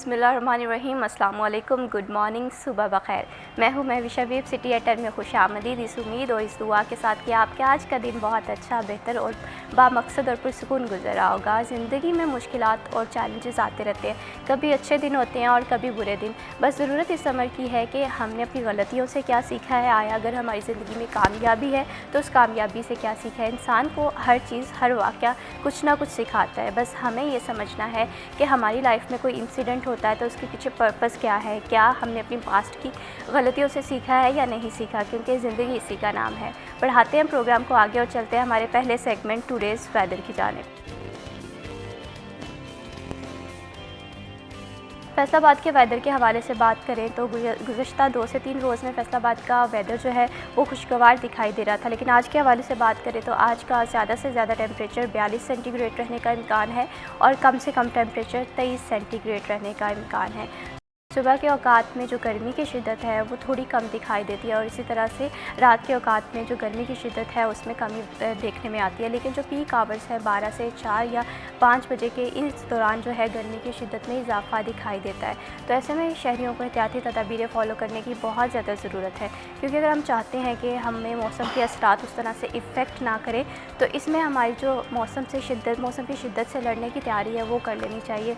बिस्मिल्लाहिर्रहमानिर्रहीम, अस्सलाम वालेकुम, गुड मॉर्निंग, सुबह बखैर। मैं हूँ महविश हबीब, सिटी एटर में खुशामदीद। इस उम्मीद और इस दुआ के साथ कि आपके आज का दिन बहुत अच्छा, बेहतर और बामकसद और पुरसुकून गुजर रहा होगा। ज़िंदगी में मुश्किलात और चैलेंजेस आते रहते हैं, कभी अच्छे दिन होते हैं और कभी बुरे दिन। बस ज़रूरत इस अमर की है कि हमने अपनी गलतियों से क्या सीखा है, आया अगर हमारी ज़िंदगी में कामयाबी है तो उस कामयाबी से क्या सीखा है। इंसान को हर चीज़, हर वाक़या कुछ ना कुछ सिखाता है। बस हमें ये समझना है कि हमारी लाइफ में कोई इंसिडेंट होता है तो उसके पीछे पर्पस क्या है, क्या हमने अपनी पास्ट की गलतियों से सीखा है या नहीं सीखा, क्योंकि ज़िंदगी इसी का नाम है। बढ़ाते हैं प्रोग्राम को आगे और चलते हैं हमारे पहले सेगमेंट टुडेज़ वेदर की जानिब। फैसलाबाद के वेदर के हवाले से बात करें तो गुज़श्ता 2 से 3 रोज़ में फैसलाबाद का वेदर जो है वो खुशगवार दिखाई दे रहा था, लेकिन आज के हवाले से बात करें तो आज का ज़्यादा से ज़्यादा टेम्परेचर 42 सेंटीग्रेड रहने का इम्कान है और कम से कम टेम्परेचर 23 सेंटीग्रेड रहने का इम्कान है। सुबह के औकात में जो गर्मी की शिद्दत है वो थोड़ी कम दिखाई देती है और इसी तरह से रात के औकात में जो गर्मी की शिद्दत है उसमें कमी देखने में आती है, लेकिन जो पीक आवर्स है 12 से 4 या 5 बजे के इस दौरान जो है गर्मी की शिद्दत में इजाफा दिखाई देता है। तो ऐसे में शहरियों को एहतियाती तदाबीरें फ़ॉलो करने की बहुत ज़्यादा ज़रूरत है, क्योंकि अगर हम चाहते हैं कि हमें मौसम के असरात उस तरह से इफ़ेक्ट ना करें तो इसमें हमारी जो मौसम की शिद्दत से लड़ने की तैयारी है वो कर लेनी चाहिए।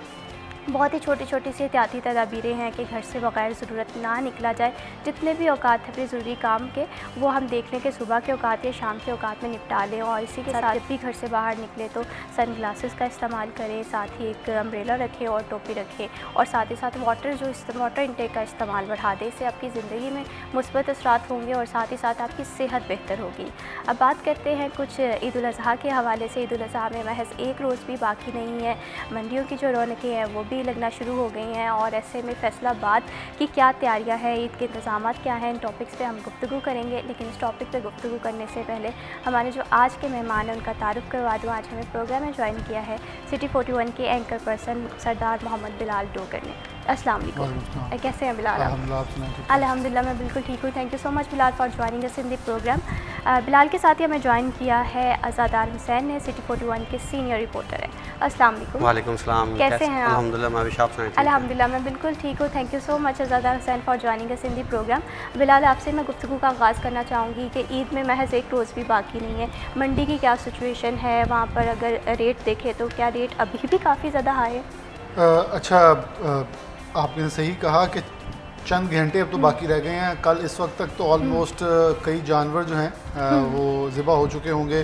बहुत ही छोटी छोटी सी एहतियाती तदाबीरें हैं कि घर से बग़ैर ज़रूरत ना निकला जाए। जितने भी औकात हैं अपने ज़रूरी काम के वो हम देख लें कि सुबह के औकात या शाम के औकात में निपटा लें, और इसी के साथ जब भी घर से बाहर निकले तो सन ग्लासेस का इस्तेमाल करें, साथ ही एक अम्ब्रेला रखें और टोपी रखें, और साथ ही साथ वाटर इंटेक का इस्तेमाल बढ़ा दें। इससे आपकी ज़िंदगी में मुस्बत असरात होंगे और साथ ही साथ आपकी सेहत बेहतर होगी। अब बात करते हैं कुछ ईद उल अज़हा के हवाले से। ईद उल अज़हा में महज़ एक रोज़ भी बाकी नहीं है, मंडियों की जो रौनकें हैं वो लगना शुरू हो गई हैं, और ऐसे में फैसलाबाद की क्या तैयारियां हैं, ईद के इंतज़ामात क्या हैं, इन टॉपिक्स पे हम गुफ्तगू करेंगे। लेकिन इस टॉपिक पे गुफ्तगू करने से पहले हमारे जो आज के मेहमान हैं उनका तारुफ़ करवा दूँ। आज हमें प्रोग्राम में ज्वाइन किया है सिटी 41 के एंकर पर्सन सरदार मोहम्मद बिलाल डोगर ने। अस्सलाम वालेकुम, कैसे हैं बिलाल? अल्हम्दुलिल्लाह मैं बिल्कुल ठीक हूँ। Thank you so much Bilal for joining us in the program. Bilal के साथ ही हमें ज्वाइन किया है अज़ादार हुसैन ने, सिटी 41 के सीनियर रिपोर्टर हैं। अस्सलाम वालेकुम। वालेकुम सलाम, कैसे हैं आप? अल्हम्दुलिल्लाह मैं भी अल्हम्दुलिल्लाह मैं बिल्कुल ठीक हूँ। Thank you so much Azadar Hussain for joining us in the program. Bilal, आपसे मैं गुफ्तगू का आगाज़ करना चाहूँगी कि ईद में महज़ एक रोज़ भी बाकी नहीं है, मंडी की क्या सिचुएशन है वहाँ पर? अगर रेट देखें तो क्या रेट अभी भी काफ़ी ज़्यादा हाई है? अच्छा, आपने सही कहा कि चंद घंटे अब तो बाकी रह गए हैं। कल इस वक्त तक तो ऑलमोस्ट कई जानवर जो हैं वो ज़िबा हो चुके होंगे,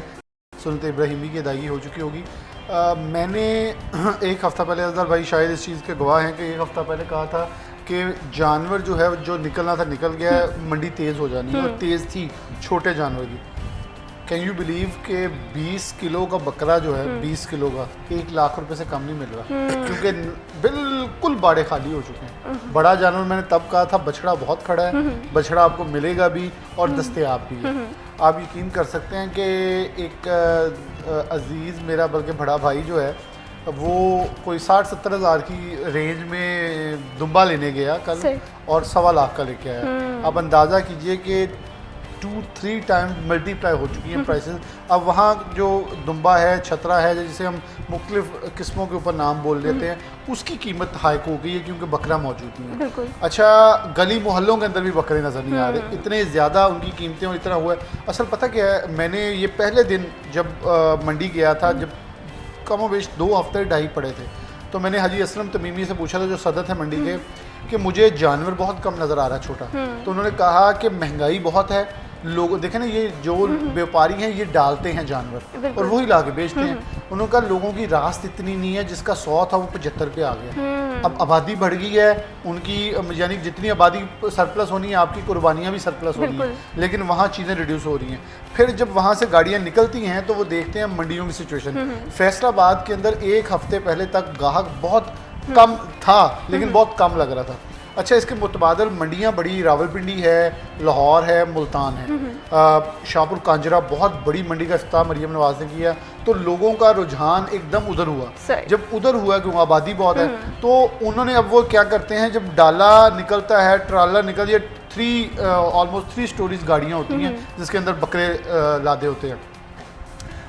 सुन्नत इब्राहिमी की अदायगी हो चुकी होगी। मैंने एक हफ़्ता पहले, अज़हर भाई शायद इस चीज़ के गवाह हैं कि एक हफ़्ता पहले कहा था कि जानवर जो है जो निकलना था निकल गया है, मंडी तेज़ हो जानी है, और तेज़ थी छोटे जानवर की। कैन यू बिलीव कि 20 किलो का बकरा जो है 20 किलो का 1 लाख रुपए से कम नहीं मिल रहा, क्योंकि बिल्कुल बाड़े खाली हो चुके हैं। बड़ा जानवर मैंने तब कहा था, बछड़ा बहुत खड़ा है, बछड़ा आपको मिलेगा भी और दस्तयाब भी है। आप यकीन कर सकते हैं कि एक अजीज़ मेरा, बल्कि बड़ा भाई जो है वो कोई 60-70 हज़ार की रेंज में दुम्बा लेने गया कल और 1.25 लाख का लेके आया। अब अंदाज़ा कीजिए कि 2-3 टाइम मल्टीप्लाई हो चुकी हैं प्राइसेस। अब वहाँ जो दुम्बा है, छतरा है, जिसे हम मुख्तलिफ किस्मों के ऊपर नाम बोल देते हैं, उसकी कीमत हाइक हो गई है क्योंकि बकरा मौजूद नहीं है। अच्छा, गली मोहल्लों के अंदर भी बकरे नज़र नहीं आ रहे, इतने ज़्यादा उनकी कीमतें और इतना हुआ है। असल पता क्या है, मैंने ये पहले दिन जब मंडी गया था, जब कम वेश 2 हफ्ते ढाई पड़े थे, तो मैंने हाजी असलम तमीमी से पूछा था जो सदर है मंडी के, कि मुझे जानवर बहुत कम नज़र आ रहा है छोटा। तो उन्होंने कहा कि महंगाई बहुत है, लोग देखें ना, ये जो व्यापारी हैं ये डालते हैं जानवर और वही ला के बेचते हैं। उन्होंने कहा लोगों की रास्त इतनी नहीं है, जिसका 100 था वो 75 पे आ गया। अब आबादी बढ़ गई है उनकी, यानी जितनी आबादी सरप्लस होनी है आपकी कुर्बानियाँ भी सरप्लस होनी है, लेकिन वहाँ चीज़ें रिड्यूस हो रही हैं। फिर जब वहाँ से गाड़ियाँ निकलती हैं तो वो देखते हैं मंडियों की सिचुएशन। फैसलाबाद के अंदर 1 हफ्ते पहले तक गाहक बहुत कम था, लेकिन बहुत कम लग रहा था। अच्छा, इसके मुतबादल मंडियाँ बड़ी, रावलपिंडी है, लाहौर है, मुल्तान है, शाहपुर कांजरा बहुत बड़ी मंडी का इफ्ताह मरियम नवाज ने किया, तो लोगों का रुझान एकदम उधर हुआ। जब उधर हुआ क्योंकि आबादी बहुत है, तो उन्होंने अब वो क्या करते हैं, जब डाला निकलता है, ट्राला निकल, ये ऑलमोस्ट 3 स्टोरीज गाड़ियाँ होती हैं जिसके अंदर बकरे लादे होते हैं।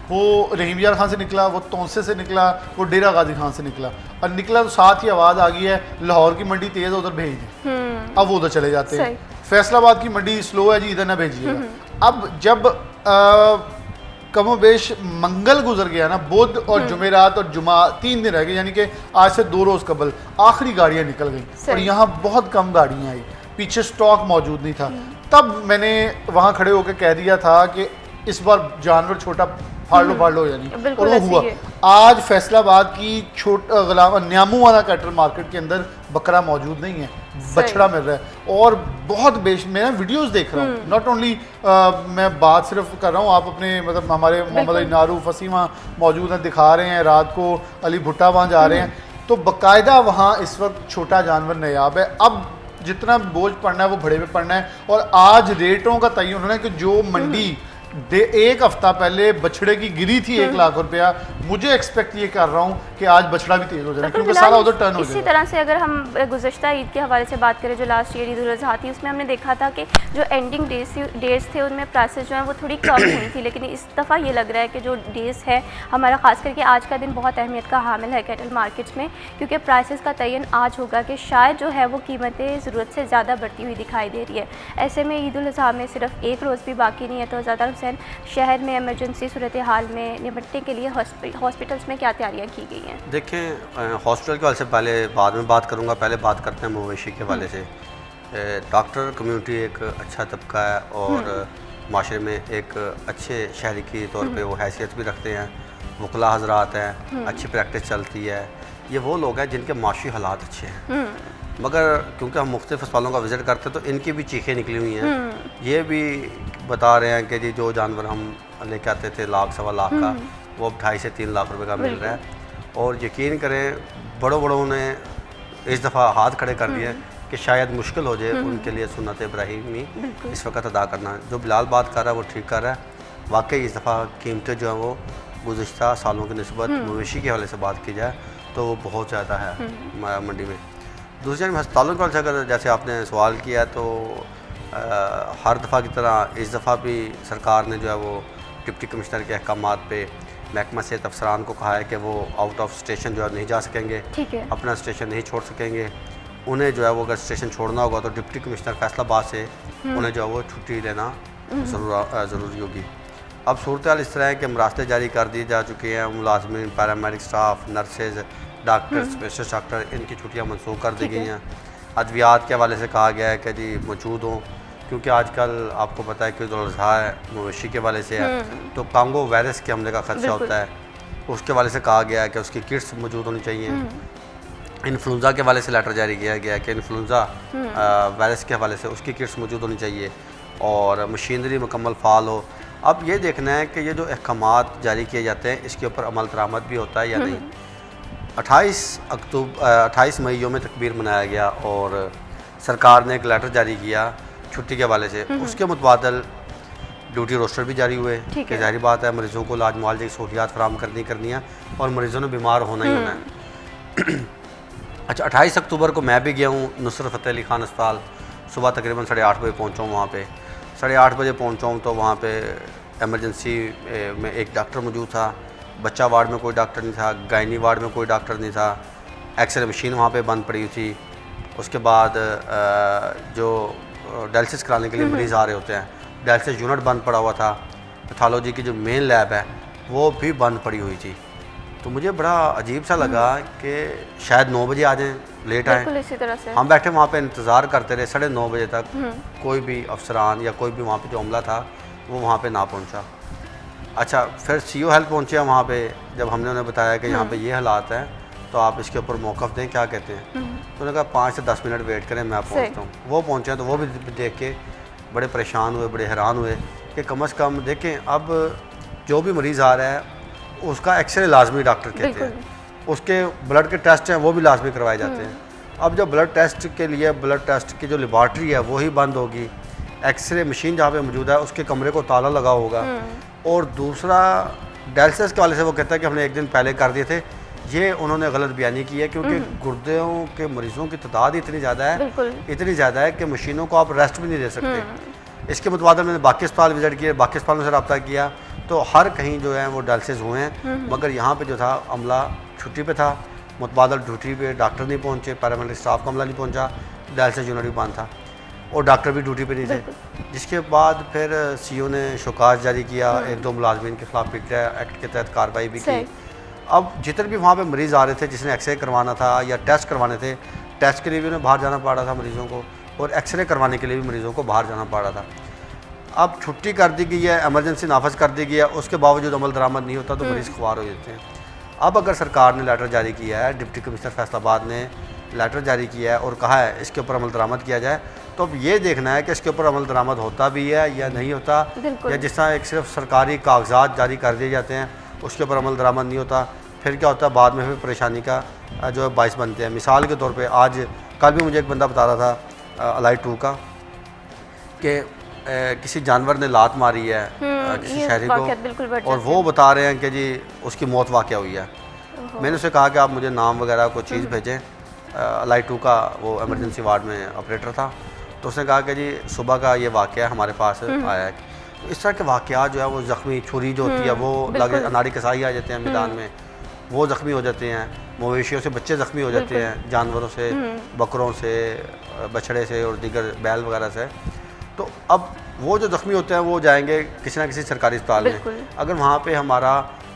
वो रहीम यार खान से निकला, वो तोंसे से निकला, वो डेरा गाजी खान से निकला, और निकला तो साथ ही आवाज़ आ गई है लाहौर की मंडी तेज़ उधर भेज दी, अब वो उधर चले जाते हैं। फैसलाबाद की मंडी स्लो है जी, इधर ना भेजिएगा। अब जब कमोबेश मंगल गुजर गया ना, बुध और जुमेरात और जुमा 3 दिन रह गए, यानी कि आज से 2 रोज़ कबल आखिरी गाड़ियाँ निकल गई और यहाँ बहुत कम गाड़ियाँ आई, पीछे स्टॉक मौजूद नहीं था। तब मैंने वहाँ खड़े होकर कह दिया था कि इस बार जानवर छोटा फाड़ लो यानी, और वो हुआ। आज फैसलाबाद की न्यामूवाना कैटल मार्केट के अंदर बकरा मौजूद नहीं है, बछड़ा मिल रहा है। और बहुत मैं वीडियोस देख रहा हूँ, नॉट ओनली मैं बात सिर्फ कर रहा हूँ, आप अपने मतलब हमारे मोहम्मद अली नारू फसी वहाँ मौजूद हैं, दिखा रहे हैं, रात को अली भुट्टा वहाँ जा रहे हैं, तो बाकायदा वहाँ इस वक्त छोटा जानवर नायाब है। अब जितना बोझ पड़ना है वो बड़े पे पड़ना है। और आज रेटों का तय उन्होंने कि जो मंडी एक हफ्ता पहले बछड़े की गिरी थी 1 लाख रुपया, मुझे एक्सपेक्ट ये कर रहा हूँ कि आज बछड़ा भी तेज हो जाएगा, क्योंकि सारा उधर टर्न हो जाएगा। इसी तरह से अगर हम गुज़श्ता ईद के हवाले से बात करें, जो लास्ट ईयर ईद उल अज़हा थी, उसमें हमने देखा था कि जो एंडिंग डेज थे उनमें प्राइसेस जो हैं वो थोड़ी कम हुई थी, लेकिन इस दफ़ा ये लग रहा है कि जो डेज है हमारा, ख़ास करके आज का दिन बहुत अहमियत का हामिल है कैटल मार्केट्स में, क्योंकि प्राइसेस का तयन आज होगा कि शायद जो है वो कीमतें ज़रूरत से ज़्यादा बढ़ती हुई दिखाई दे रही है। ऐसे में ईद उल अज़हा में सिर्फ 1 रोज़ भी बाकी नहीं है, तो ज़्यादा हुसैन शहर में इमरजेंसी सूरत हाल में निपटने के लिए हॉस्पिटल्स में क्या तैयारियां की गई हैं? देखें, हॉस्पिटल के हवाले से पहले बाद में बात करूंगा, पहले बात करते हैं मवेशी के हवाले से। डॉक्टर कम्युनिटी एक अच्छा तबका है और माशरे में एक अच्छे शहरी के तौर पे वो हैसियत भी रखते हैं, वकला हजरात हैं, अच्छी प्रैक्टिस चलती है। ये वो लोग हैं जिनके माशी हालात अच्छे हैं, मगर क्योंकि हम मुख्तलिफ अस्पतालों का विज़िट करते हैं तो इनकी भी चीखें निकली हुई हैं। ये भी बता रहे हैं कि जी जो जानवर हम लेके आते थे 1 सवा लाख का, वो अब 2.5 से 3 लाख रुपए का मिल रहा है। और यकीन करें बड़ों ने इस दफ़ा हाथ खड़े कर दिए कि शायद मुश्किल हो जाए उनके लिए सुन्नत इब्राहिमी इस वक्त अदा करना। जो बिलाल बात कर रहा है वो ठीक कर रहा है। वाकई इस दफ़ा कीमतें जो हैं वो गुज़श्ता सालों की निस्बत मवेशी के हवाले से बात की जाए तो वो बहुत ज़्यादा है मंडी में। दूसरी जानब अस्पतालों के हवाले से अगर जैसे आपने सवाल किया तो हर दफ़ा की तरह इस दफ़ा भी सरकार ने जो है वो डिप्टी कमिश्नर के अहकामात पे महकमा सेहत अफसरान को कहा है कि वो आउट ऑफ स्टेशन जो है नहीं जा सकेंगे, अपना स्टेशन नहीं छोड़ सकेंगे। उन्हें जो है वो अगर स्टेशन छोड़ना होगा तो डिप्टी कमिश्नर फैसलाबाद से उन्हें जो है वो छुट्टी लेना ज़रूरी होगी। अब सूरत हाल इस तरह है कि मरासले जारी कर दिए जा चुके हैं, मुलाजमीन, paramedic staff, nurses, doctor, specialist doctor, इनकी छुट्टियाँ मनसूख कर दी गई हैं। अद्वियात के हवाले से कहा गया है कि जी मौजूद हों, क्योंकि आजकल आपको पता है कि ईद उल अज़हा है, मवेशी के हवाले से है, तो कांगो वायरस के हमले का खदशा होता है, उसके हवाले से कहा गया है कि उसकी किट्स मौजूद होनी चाहिए। इन्फ्लुएंजा के हवाले से लेटर जारी किया गया है कि इन्फ्लुएंजा वायरस के हवाले से उसकी किट्स मौजूद होनी चाहिए और मशीनरी मुकम्मल फ़ाल हो। अब ये देखना है कि ये जो अहकामात जारी किए जाते हैं इसके ऊपर अमल दरामद भी होता है या नहीं। 28 मई यौम तकबीर मनाया गया और सरकार ने एक लेटर जारी किया छुट्टी के हवाले से, उसके मुतबादल ड्यूटी रोस्टर भी जारी हुए कि जाहिर बात है मरीज़ों को इलाज मुआवजे की सहूलियात फराम करनी है और मरीज़ों ने बीमार होना ही होना है। अच्छा, 28 अक्टूबर को मैं भी गया हूँ नुसरत फ़तेह अली खान अस्पताल, सुबह तकरीबन 8:30 बजे पहुँचा हूँ वहाँ पे। 8:30 बजे पहुँचा हूँ तो वहाँ पे एमरजेंसी में एक डॉक्टर मौजूद था, बच्चा वार्ड में कोई डॉक्टर नहीं था, गायनी वार्ड में कोई डॉक्टर नहीं था, एक्सरे मशीन वहाँ पे बंद पड़ी हुई थी। उसके बाद जो डायलिसिस कराने के लिए मरीज़ आ रहे होते हैं, डायलिसिस यूनिट बंद पड़ा हुआ था, पैथोलॉजी की जो मेन लैब है वो भी बंद पड़ी हुई थी। तो मुझे बड़ा अजीब सा लगा कि शायद 9 बजे आ जाएँ, लेट आए। इसी तरह से हम बैठे वहाँ पे इंतज़ार करते रहे 9:30 बजे तक, कोई भी अफसरान या कोई भी वहाँ पे जो अमला था वो वहाँ पे ना पहुँचा। अच्छा, फिर CO हेल्थ पहुँचे वहाँ पे, जब हमने उन्हें बताया कि यहाँ पे ये हालात हैं तो आप इसके ऊपर मौक़िफ़ दें, क्या कहते हैं, तो उन्होंने कहा 5 से 10 मिनट वेट करें, मैं पहुँचता हूँ। वो पहुँचे तो वो भी देख के बड़े परेशान हुए, बड़े हैरान हुए कि कम अज़ कम देखें, अब जो भी मरीज़ आ रहा है उसका एक्सरे लाजमी डॉक्टर कहते हैं, उसके ब्लड के टेस्ट हैं वो भी लाजमी करवाए जाते हैं। अब जो ब्लड टेस्ट के लिए ब्लड टेस्ट की जो लेबॉर्ट्री है वही बंद होगी, एक्सरे मशीन जहाँ पे मौजूद है उसके कमरे को ताला लगा होगा, और दूसरा डायलिसिस के वाले से वो कहता है कि हमने एक दिन पहले कर दिए थे। ये उन्होंने गलत बयानी की है, क्योंकि गुर्दों के मरीज़ों की तादाद इतनी ज़्यादा है कि मशीनों को आप रेस्ट भी नहीं दे सकते। इसके मुताबिक मैंने बाकी अस्पताल विज़िट किए, बाकी अस्पतालों से रब्ता किया तो हर कहीं जो है वो डायलिसिस हुए हैं, मगर यहाँ पे जो था अमला छुट्टी पे था, मुतबादल ड्यूटी पे डॉक्टर नहीं पहुँचे, पैरामेडिकल स्टाफ का अमला नहीं पहुँचा, डायलिसिस यूनिट भी बंद था और डॉक्टर भी ड्यूटी पे नहीं थे। जिसके बाद फिर सीओ ने शोकाज जारी किया, 1-2 मुलाजमीन के खिलाफ पीटा एक्ट के तहत कार्रवाई भी की। अब जितने भी वहाँ पे मरीज़ आ रहे थे जिसने एक्सरे करवाना था या टेस्ट करवाने थे, टेस्ट के लिए भी उन्हें बाहर जाना पड़ रहा था मरीज़ों को, और एक्सरे करवाने के लिए भी मरीज़ों को बाहर जाना पड़ रहा था। अब छुट्टी कर दी गई है, एमरजेंसी नाफज कर दी गई है, उसके बावजूद अमल दरामद नहीं होता तो मरीज़ खुआर हो जाते हैं। अब अगर सरकार ने लेटर जारी किया है, डिप्टी कमिश्नर फैसलाबाद ने लेटर जारी किया है और कहा है इसके ऊपर अमल दरामद किया जाए, तो अब ये देखना है कि इसके ऊपर अमल दरामद होता भी है या नहीं होता, या जिस तरह एक सिर्फ सरकारी कागजात जारी कर दिए जाते हैं उसके ऊपर अमल दरामद नहीं होता, फिर क्या होता है बाद में फिर परेशानी का जो है बाइस बनते हैं। मिसाल के तौर पे आज कल भी मुझे एक बंदा बता रहा था अलाई 2 का कि किसी जानवर ने लात मारी है किसी शहरी को, और वो बता रहे हैं कि जी उसकी मौत वाक़या हुई है। मैंने उसे कहा कि आप मुझे नाम वगैरह कोई चीज़ भेजें। अलाई 2 का वो एमरजेंसी वार्ड में ऑपरेटर था, तो उसने कहा कि जी सुबह का ये वाक़या हमारे पास आया है। तो इस तरह के वाक़या जो है वो ज़ख्मी छुरी जो होती है वो लगे, अनाड़ी कसाई आ जाते हैं मैदान में, वो ज़ख्मी हो जाते हैं, मवेशियों से बच्चे ज़ख्मी हो जाते हैं, जानवरों से, बकरों से, बछड़े से और दीगर बैल वगैरह से। तो अब वो जो ज़ख्मी होते हैं वो जाएंगे किसी ना किसी सरकारी अस्पताल में। अगर वहाँ पे हमारा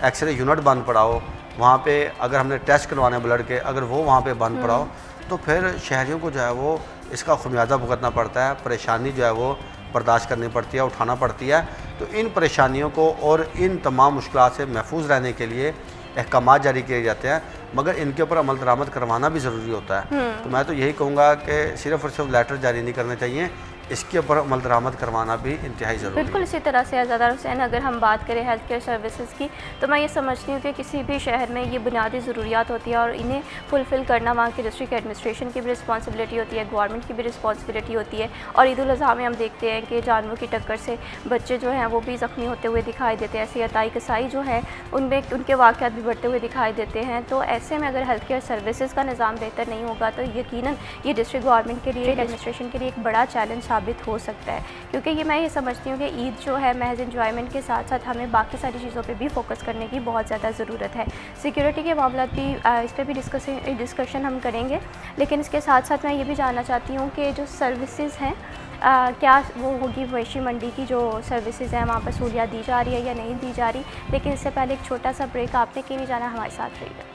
एक्सरे यूनिट बंद पड़ा हो, वहाँ पे अगर हमने टेस्ट करवाने ब्लड के, अगर वो वहाँ पे बंद पड़ा हो, तो फिर शहरियों को जो है वो इसका खुमियाजा भुगतना पड़ता है, परेशानी जो है वो बर्दाश्त करनी पड़ती है, उठाना पड़ती है। तो इन परेशानियों को और इन तमाम मुश्किलात से महफूज रहने के लिए अहकामात जारी किए जाते हैं, मगर इनके ऊपर अमल दरामद करवाना भी ज़रूरी होता है। तो मैं तो यही कहूँगा कि सिर्फ़ और सिर्फ लेटर जारी नहीं करने चाहिए, इसके ऊपर अमल दरामद करवाना भी इंतहाई ज़रूरी है। बिल्कुल इसी तरह से आज़ादा हुसैन, अगर हम बात करें हेल्थ केयर सर्विसेज की, तो मैं ये समझती हूँ कि किसी भी शहर में ये बुनियादी ज़रूरियात होती है और इन्हें फुलफ़िल करना वहाँ की डिस्ट्रिक्ट एडमिनिस्ट्रेशन की भी रिस्पॉन्सिबिलिटी होती है, गवर्नमेंट की भी रिस्पॉन्सिबिलिटी होती है। और ईद उल अज़हा में हम देखते हैं कि जानवरों की टक्कर से बच्चे जो हैं वो भी ज़ख्मी होते हुए दिखाई देते हैं, ऐसे अताई कसाई जो हैं उनमें उनके वाक़यात भी बढ़ते हुए दिखाई देते हैं। तो ऐसे में अगर हेल्थ केयर सर्विसेज का निज़ाम बेहतर नहीं होगा तो यकीनन ये डिस्ट्रिक्ट गवर्नमेंट के लिए, एडमिनिस्ट्रेशन के लिए एक बड़ा चैलेंज साबित हो सकता है। क्योंकि ये मैं ये समझती हूँ कि ईद जो है महज एंजॉयमेंट के साथ साथ हमें बाकी सारी चीज़ों पे भी फोकस करने की बहुत ज़्यादा ज़रूरत है। सिक्योरिटी के मामला भी इस पर भी डिस्कशन हम करेंगे, लेकिन इसके साथ साथ मैं ये भी जानना चाहती हूँ कि जो सर्विसेज हैं क्या वो होगी मवेशी मंडी की जो सर्विसेज हैं वहाँ पर सहूलियत दी जा रही है या नहीं दी जा रही। लेकिन इससे पहले एक छोटा सा ब्रेक, आपने क्यों नहीं जाना, हमारे साथ रहिएगा।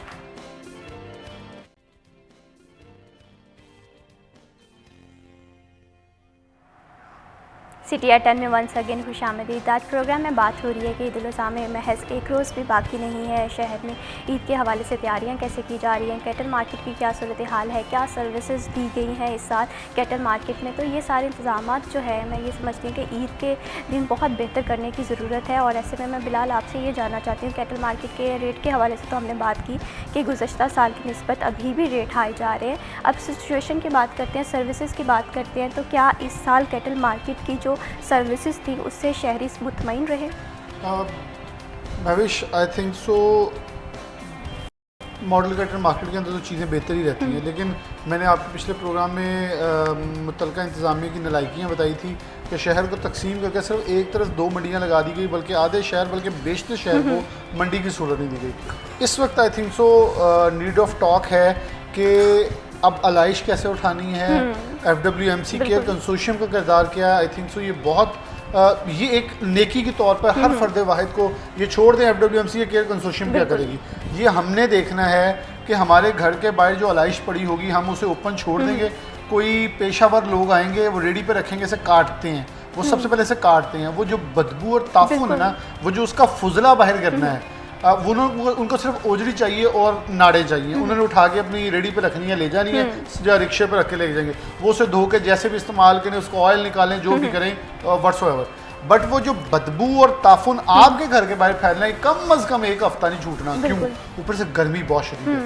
सिटी एट 10 में वंस अगेन खुशामदीद। आज प्रोग्राम में बात हो रही है कि ईद उल अज़हा में महज एक रोज़ भी बाकी नहीं है। शहर में ईद के हवाले से तैयारियां कैसे की जा रही हैं, कैटल मार्केट की क्या सूरत हाल है, क्या सर्विसेज दी गई हैं इस साल कैटल मार्केट में। तो ये सारे इंतजाम जो है मैं ये समझती हूँ कि ईद के दिन बहुत बेहतर करने की ज़रूरत है। और ऐसे में मैं बिलाल आपसे ये जानना चाहती हूँ, कैटल मार्केट के रेट के हवाले से तो हमने बात की कि गुज़श्ता साल की निस्बत अभी भी रेट हाई जा रहे हैं। अब सिचुएशन की बात करते हैं, सर्विसेज की बात करते हैं, तो क्या इस साल कैटल मार्केट की जो सर्विसेज थी उससे शहरी मुतमईन रहे? भविश I think so model cattle market के अंदर तो चीज़ें बेहतर ही रहती हैं, लेकिन मैंने आपके पिछले प्रोग्राम में मुतलका इंतज़ामिया की नलायकियाँ बताई थी कि शहर को तकसीम करके सिर्फ एक तरफ 2 मंडियाँ लगा दी गई, बल्कि आधे शहर बल्कि बेशतर शहर को मंडी की सूरत नहीं दी गई। इस वक्त I think so need of talk है कि अब अलाइश कैसे उठानी है, FWMC केयर कंसोर्शियम का किरदार क्या है। आई थिंक सो ये बहुत ये एक नेकी के तौर पर हर फर्द वाहिद को ये छोड़ दें FWMC केयर कंसोर्शियम क्या करेगी, ये हमने देखना है कि हमारे घर के बाहर जो अलाइश पड़ी होगी हम उसे ओपन छोड़ देंगे, कोई पेशावर लोग आएंगे वो रेडी पे रखेंगे, इसे काटते हैं, वो सबसे पहले से काटते हैं, वो जो बदबू और ताफुन है ना, वो जो उसका फुजला बाहर करना है, वो उनको सिर्फ ओजरी चाहिए और नाड़े चाहिए, उन्होंने उठा के अपनी रेडी पे रखनी है, ले जानी है या रिक्शे पे रख के ले जाएंगे, वो उसे धो के जैसे भी इस्तेमाल करें, उसको ऑयल निकालें, जो भी करें व्हाट्सएवर। बट वो जो बदबू और ताफुन आपके घर के बाहर फैलना है, कम अज़ कम एक हफ्ता नहीं छूटना। क्यों? ऊपर से गर्मी बहुत शदीद है,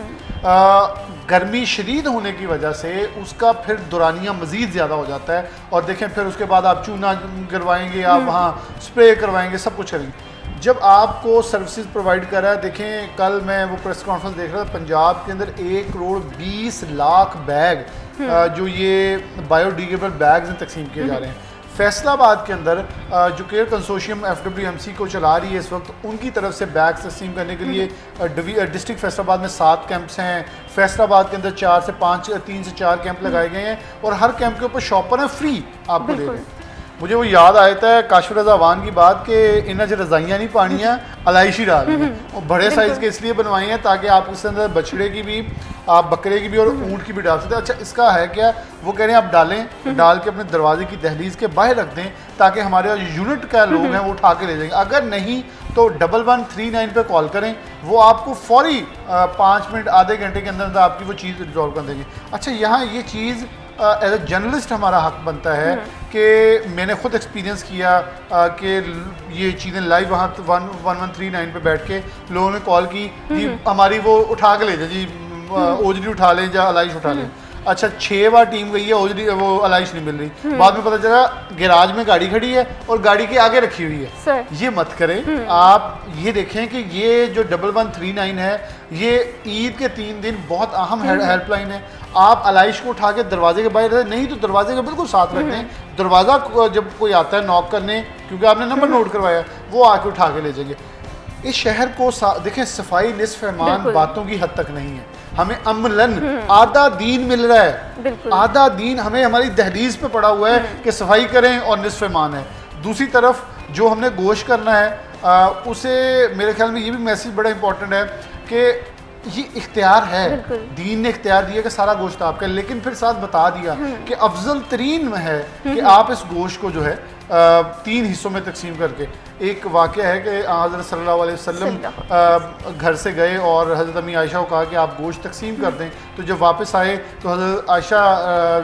गर्मी शदीद होने की वजह से उसका फिर दुरानिया मज़ीद ज़्यादा हो जाता है। और देखें फिर उसके बाद आप चूना करवाएंगे, आप वहाँ स्प्रे करवाएंगे, सब कुछ करेंगे। जब आपको सर्विसेज प्रोवाइड कर रहा है, देखें कल मैं वो प्रेस कॉन्फ्रेंस देख रहा था, पंजाब के अंदर 1 करोड़ 20 लाख बैग जो ये बायोडिग्रेडेबल बैग्स तकसीम किए जा रहे हैं। फैसलाबाद के अंदर जो केयर कंसोशियम FWMC को चला रही है इस वक्त, उनकी तरफ से बैग तस्लीम करने के लिए डिस्ट्रिक्ट फैसलाबाद में 7 कैंप्स हैं। फैसलाबाद के अंदर 3 से 4 कैंप लगाए गए हैं और हर कैंप के ऊपर शॉपर हैं फ्री आपको दे रहे हैं। मुझे वो याद आया है काशिफ रज़ा वान की बात कि इन्हें जो रजाइयाँ नहीं पानी है अलाइशी डाल दी वो बड़े साइज़ के इसलिए बनवाई हैं ताकि आप उसके अंदर बछड़े की भी, आप बकरे की भी और ऊँट की भी डाल सकते हैं। अच्छा, इसका है क्या, वो कह रहे हैं आप डालें, डाल के अपने दरवाजे की दहलीज के बाहर रख दें ताकि हमारे यूनिट का लोग हैं वो उठा के ले जाएंगे। अगर नहीं तो 1139 पे कॉल करें, वो आपको फौरी 5 मिनट आधे घंटे के अंदर आपकी वो चीज़ रिजॉल्व कर देंगे। अच्छा, यहाँ ये चीज़ एज ए जर्नलिस्ट हमारा हक बनता है कि मैंने खुद एक्सपीरियंस किया कि ये चीज़ें लाइव वहाँ 1139 पे बैठ के लोगों ने कॉल की जी हमारी वो उठा के ले जाए जी, ओजरी उठा लें या अलाइश उठा लें। अच्छा, 6 बार टीम गई है, ओजरी वो अलाइश नहीं मिल रही। बाद में पता चला गैराज में गाड़ी खड़ी है और गाड़ी के आगे रखी हुई है। ये मत करें। आप ये देखें कि ये जो 1139 है ये ईद के 3 दिन बहुत अहम हेल्पलाइन है। आप अलाइश को उठा के दरवाजे के बाहर नहीं तो दरवाजे के बिल्कुल साथ रख दें। दरवाज़ा जब कोई आता है नॉक करने, क्योंकि आपने नंबर नोट करवाया, वो आके उठा के ले जाएंगे। इस शहर को देखें, सफाई निस्फ ईमान बातों की हद तक नहीं है। हमें अमलन आधा दीन मिल रहा है, आधा दीन हमें हमारी दहलीज पे पड़ा हुआ है कि सफाई करें और निस्फ ईमान है। दूसरी तरफ जो हमने गोश्त करना है उसे मेरे ख्याल में ये भी मैसेज बड़ा इंपॉर्टेंट है कि ये इख्तियार है, दीन ने इख्तियार दिया कि सारा गोश्त आपका, लेकिन फिर साथ बता दिया कि अफजल तरीन में है कि आप इस गोश्त को जो है 3 हिस्सों में तकसीम करके। एक वाक़या है कि हज़रत सल्लल्लाहु अलैहि वसल्लम घर से गए और हज़रत अम्मी आयशा को कहा कि आप गोश्त तकसीम कर दें। तो जब वापस आए तो हज़रत आयशा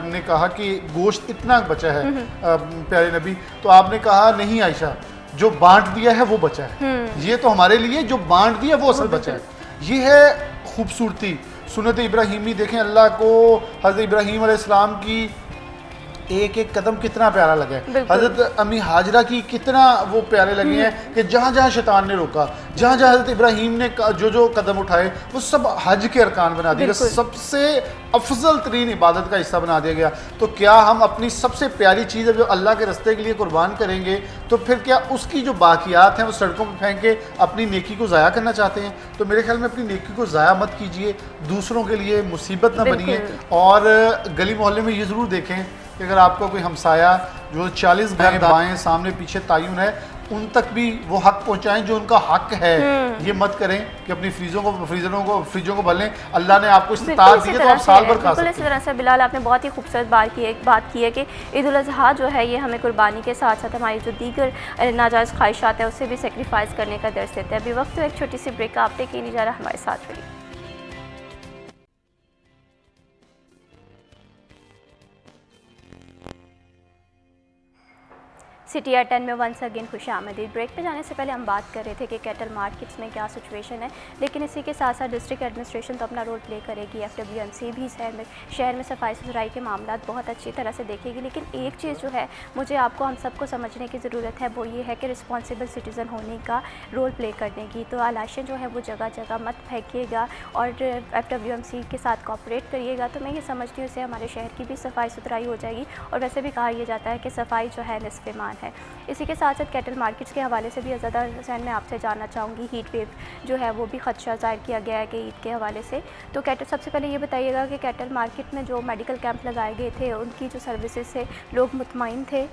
ने कहा कि गोश्त इतना बचा है प्यारे नबी। तो आपने कहा नहीं आयशा, जो बांट दिया है वो बचा है, ये तो हमारे लिए जो बांट दिया वो असल बचा है। ये है खूबसूरती सुन्नत इब्राहीमी। देखें अल्लाह को हज़रत इब्राहीम अलैहिस्सलाम की एक एक कदम कितना प्यारा लगा है, हज़रत अम्मी हाजरा की कितना वो प्यारे लगे हैं कि जहाँ जहाँ शैतान ने रोका, जहाँ जहाँ हज़रत इब्राहीम ने जो जो कदम उठाए वो सब हज के अरकान बना दिए, सबसे अफजल तरीन इबादत का हिस्सा बना दिया गया। तो क्या हम अपनी सबसे प्यारी चीज़ है जो अल्लाह के रस्ते के लिए कुर्बान करेंगे, तो फिर क्या उसकी जो बाकियात हैं वो सड़कों पर फेंक के अपनी नेकी को ज़ाया करना चाहते हैं? तो मेरे ख्याल में अपनी नेकी को ज़ाया मत कीजिए, दूसरों के लिए मुसीबत ना बनिए। और गली मोहल्ले में ये ज़रूर देखें कि अगर आपका कोई हमसाया जो 40 घर बाएं सामने पीछे तायुन है, उन तक भी वो हक पहुंचाएं जो उनका हक है। ये मत करें कि अपनी फ्रीजों को भर लें। अल्लाह ने आपको इस्तिताअत दी है तो आप साल भर खा सकते हैं। इसी तरह से बिलाल, आपने बहुत ही खूबसूरत बात की है कि ईद उल अज़हा जो है ये हमें कुर्बानी के साथ साथ हमारी जो दीगर नाजायज़ ख्वाहिशात है उससे भी सेक्रीफाइस करने का दर्ज देता है। अभी वक्त तो एक छोटी सी ब्रेक का, आपने की नहीं जा रहा, हमारे साथ रहिए। सिटी एट 10 में वंस अगेन खुश आमदीद। ब्रेक पे जाने से पहले हम बात कर रहे थे कि कैटल मार्केट्स में क्या सिचुएशन है, लेकिन इसी के साथ साथ डिस्ट्रिक्ट एडमिनिस्ट्रेशन तो अपना रोल प्ले करेगी, FWMC भी शहर में सफाई सुथराई के मामला बहुत अच्छी तरह से देखेगी। लेकिन एक चीज़ जो है मुझे आपको हम सबको समझने की ज़रूरत है, वो ये है कि रिस्पॉन्सिबल सिटीज़न होने का रोल प्ले करने की। तो अलाशें जो है वो जगह जगह मत फेंकिएगा और FWMC के साथ कोऑपरेट करिएगा। तो मैं ये समझती हूँ इससे हमारे शहर की भी सफाई सुथराई हो जाएगी। और वैसे भी कहा यह जाता है कि सफाई जो है निस्फ़ ईमान है। इसी के साथ साथ कैटल मार्केट्स के हवाले से भी अज़दा हुसैन मैं आपसे जानना चाहूँगी, हीट वेव जो है वो भी खदशा ज़ाहिर किया गया है कि ईद के हवाले से। तो कैटल, सबसे पहले ये बताइएगा कि कैटल मार्केट में जो मेडिकल कैंप लगाए गए थे उनकी जो सर्विसेज से लोग मुतमईन थे?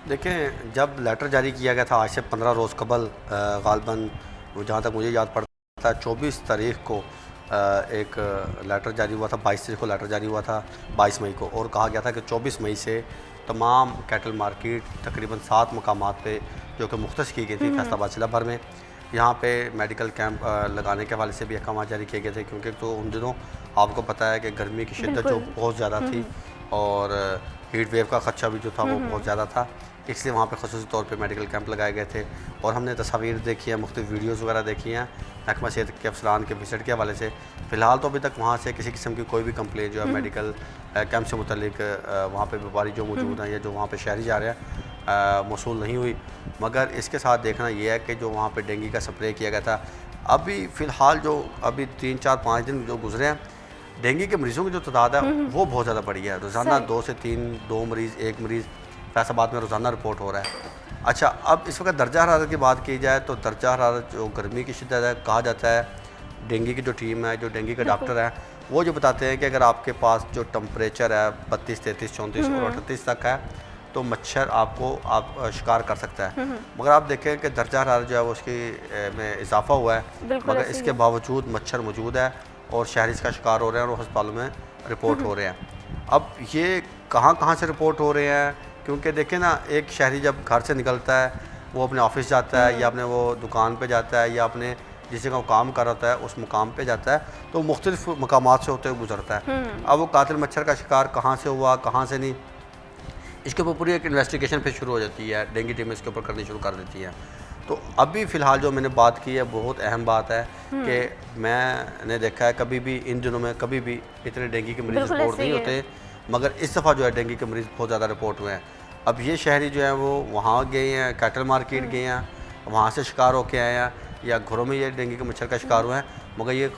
देखें, जब लेटर जारी किया गया था आज से 15 रोज़ कबल, गालबन जहाँ तक मुझे याद पड़ता है 24 तारीख को एक लेटर जारी हुआ था, 22 तारीख को लेटर जारी हुआ था 22 मई को, और कहा गया था कि 24 मई से तमाम कैटल मार्केट तकरीबन 7 मकामात पे जो कि मुख्तस की गई थी फैसलाबाद जिला भर में, यहाँ पे मेडिकल कैंप लगाने के हवाले से भी अहकाम जारी किए गए थे। क्योंकि तो उन दिनों आपको पता है कि गर्मी की शिद्दत जो बहुत ज़्यादा थी और हीट वेव का खदशा भी जो था वो बहुत ज़्यादा था, इसलिए वहाँ पे ख़ुसूसी तौर पे मेडिकल कैंप लगाए गए थे। और हमने तस्वीर देखी है, मुख्तलिफ वीडियोज़ वगैरह देखी हैं महकमा सेहत के अफसरान के विजिट के हवाले से। फ़िलहाल तो अभी तक वहाँ से किसी किस्म की कोई भी कंप्लेन जो है मेडिकल कैंप से मुतल्लिक वहाँ पे व्यापारी जो मौजूद हैं या जो वहाँ पे शहरी जा रहे हैं मौसूल नहीं हुई। मगर इसके साथ देखना ये है कि जो वहाँ पे डेंगू का स्प्रे किया गया था, अभी फ़िलहाल जो अभी 3, 4, 5 दिन जो गुजरे हैं, डेंगू के मरीज़ों की जो तादाद है वो बहुत ज़्यादा बढ़ी है। रोज़ाना 2 से 3, 2 मरीज़, 1 मरीज़ फैसलाबाद में रोज़ाना रिपोर्ट हो रहा है। अच्छा, अब इस वक्त दर्जा हरारत की बात की जाए तो दर्जा हरारत जो गर्मी की शिद्दत है, कहा जाता है डेंगू की जो टीम है, जो डेंगू के डॉक्टर हैं, वो जो बताते हैं कि अगर आपके पास जो टम्परेचर है 32, 33, 34 और 38 तक है तो मच्छर आप शिकार कर सकता है। मगर आप देखें कि दर्जा हरारत जो है वो उसकी में इजाफा हुआ है, मगर इसके बावजूद मच्छर मौजूद है और शहरी इसका शिकार हो रहे हैं और अस्पतालों में रिपोर्ट हो रहे हैं। अब ये कहाँ से रिपोर्ट हो रहे हैं, क्योंकि देखें ना, एक शहरी जब घर से निकलता है वो अपने ऑफिस जाता है या अपने वो दुकान पे जाता है या अपने जिस जगह वो काम कर रहा है उस मुकाम पे जाता है, तो मुख्तलिफ मकामात से होते हुए गुजरता है। अब वो कातिल मच्छर का शिकार कहाँ से हुआ, कहाँ से नहीं, इसके ऊपर पूरी एक इन्वेस्टिगेशन फिर शुरू हो जाती है, डेंगू टीम इसके ऊपर करनी शुरू कर देती है। तो अभी फ़िलहाल जो मैंने बात की है बहुत अहम बात है कि मैंने देखा है कभी भी इन दिनों में कभी भी इतने डेंगू के मरीज़ रिपोर्ट नहीं होते, मगर इस दफ़ा जो है डेंगू के मरीज़ बहुत ज़्यादा रिपोर्ट हुए हैं। अब ये शहरी जो है वो वहाँ गए हैं, कैटल मार्केट गए हैं, वहाँ से शिकार होके आए हैं या घरों में ये डेंगू के मच्छर का शिकार हुए हैं, मगर ये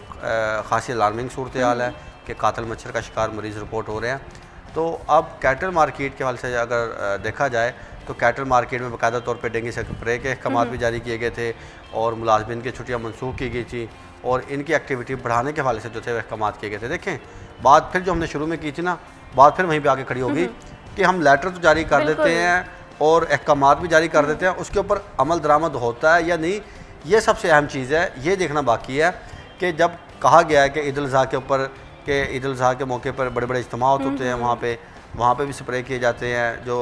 खासी अलार्मिंग सूरत हाल है कि कातिल मच्छर का शिकार मरीज़ रिपोर्ट हो रहे हैं। तो अब कैटल मार्केट के हवाले से अगर देखा जाए तो कैटल मार्केट में बाकायदा तौर पर डेंगू स्प्रे के अहकाम भी जारी किए गए थे और मुलाजमिन की छुट्टियाँ मनसूख की गई थी और इनकी एक्टिविटी बढ़ाने के हवाले से जो थे वह अहकाम किए गए थे। देखें, बात फिर जो हमने शुरू में की थी ना, बात फिर वहीं पर आके खड़ी होगी कि हम लेटर तो जारी कर देते हैं और अहकाम भी जारी कर देते हैं, उसके ऊपर अमल दरामद होता है या नहीं, ये सबसे अहम चीज़ है। ये देखना बाकी है कि जब कहा गया है कि ईद उल अज़हा के ऊपर कि ईद उल अज़हा के मौके पर बड़े बड़े इज्तिमा होते हैं, वहाँ पे भी स्प्रे किए जाते हैं, जो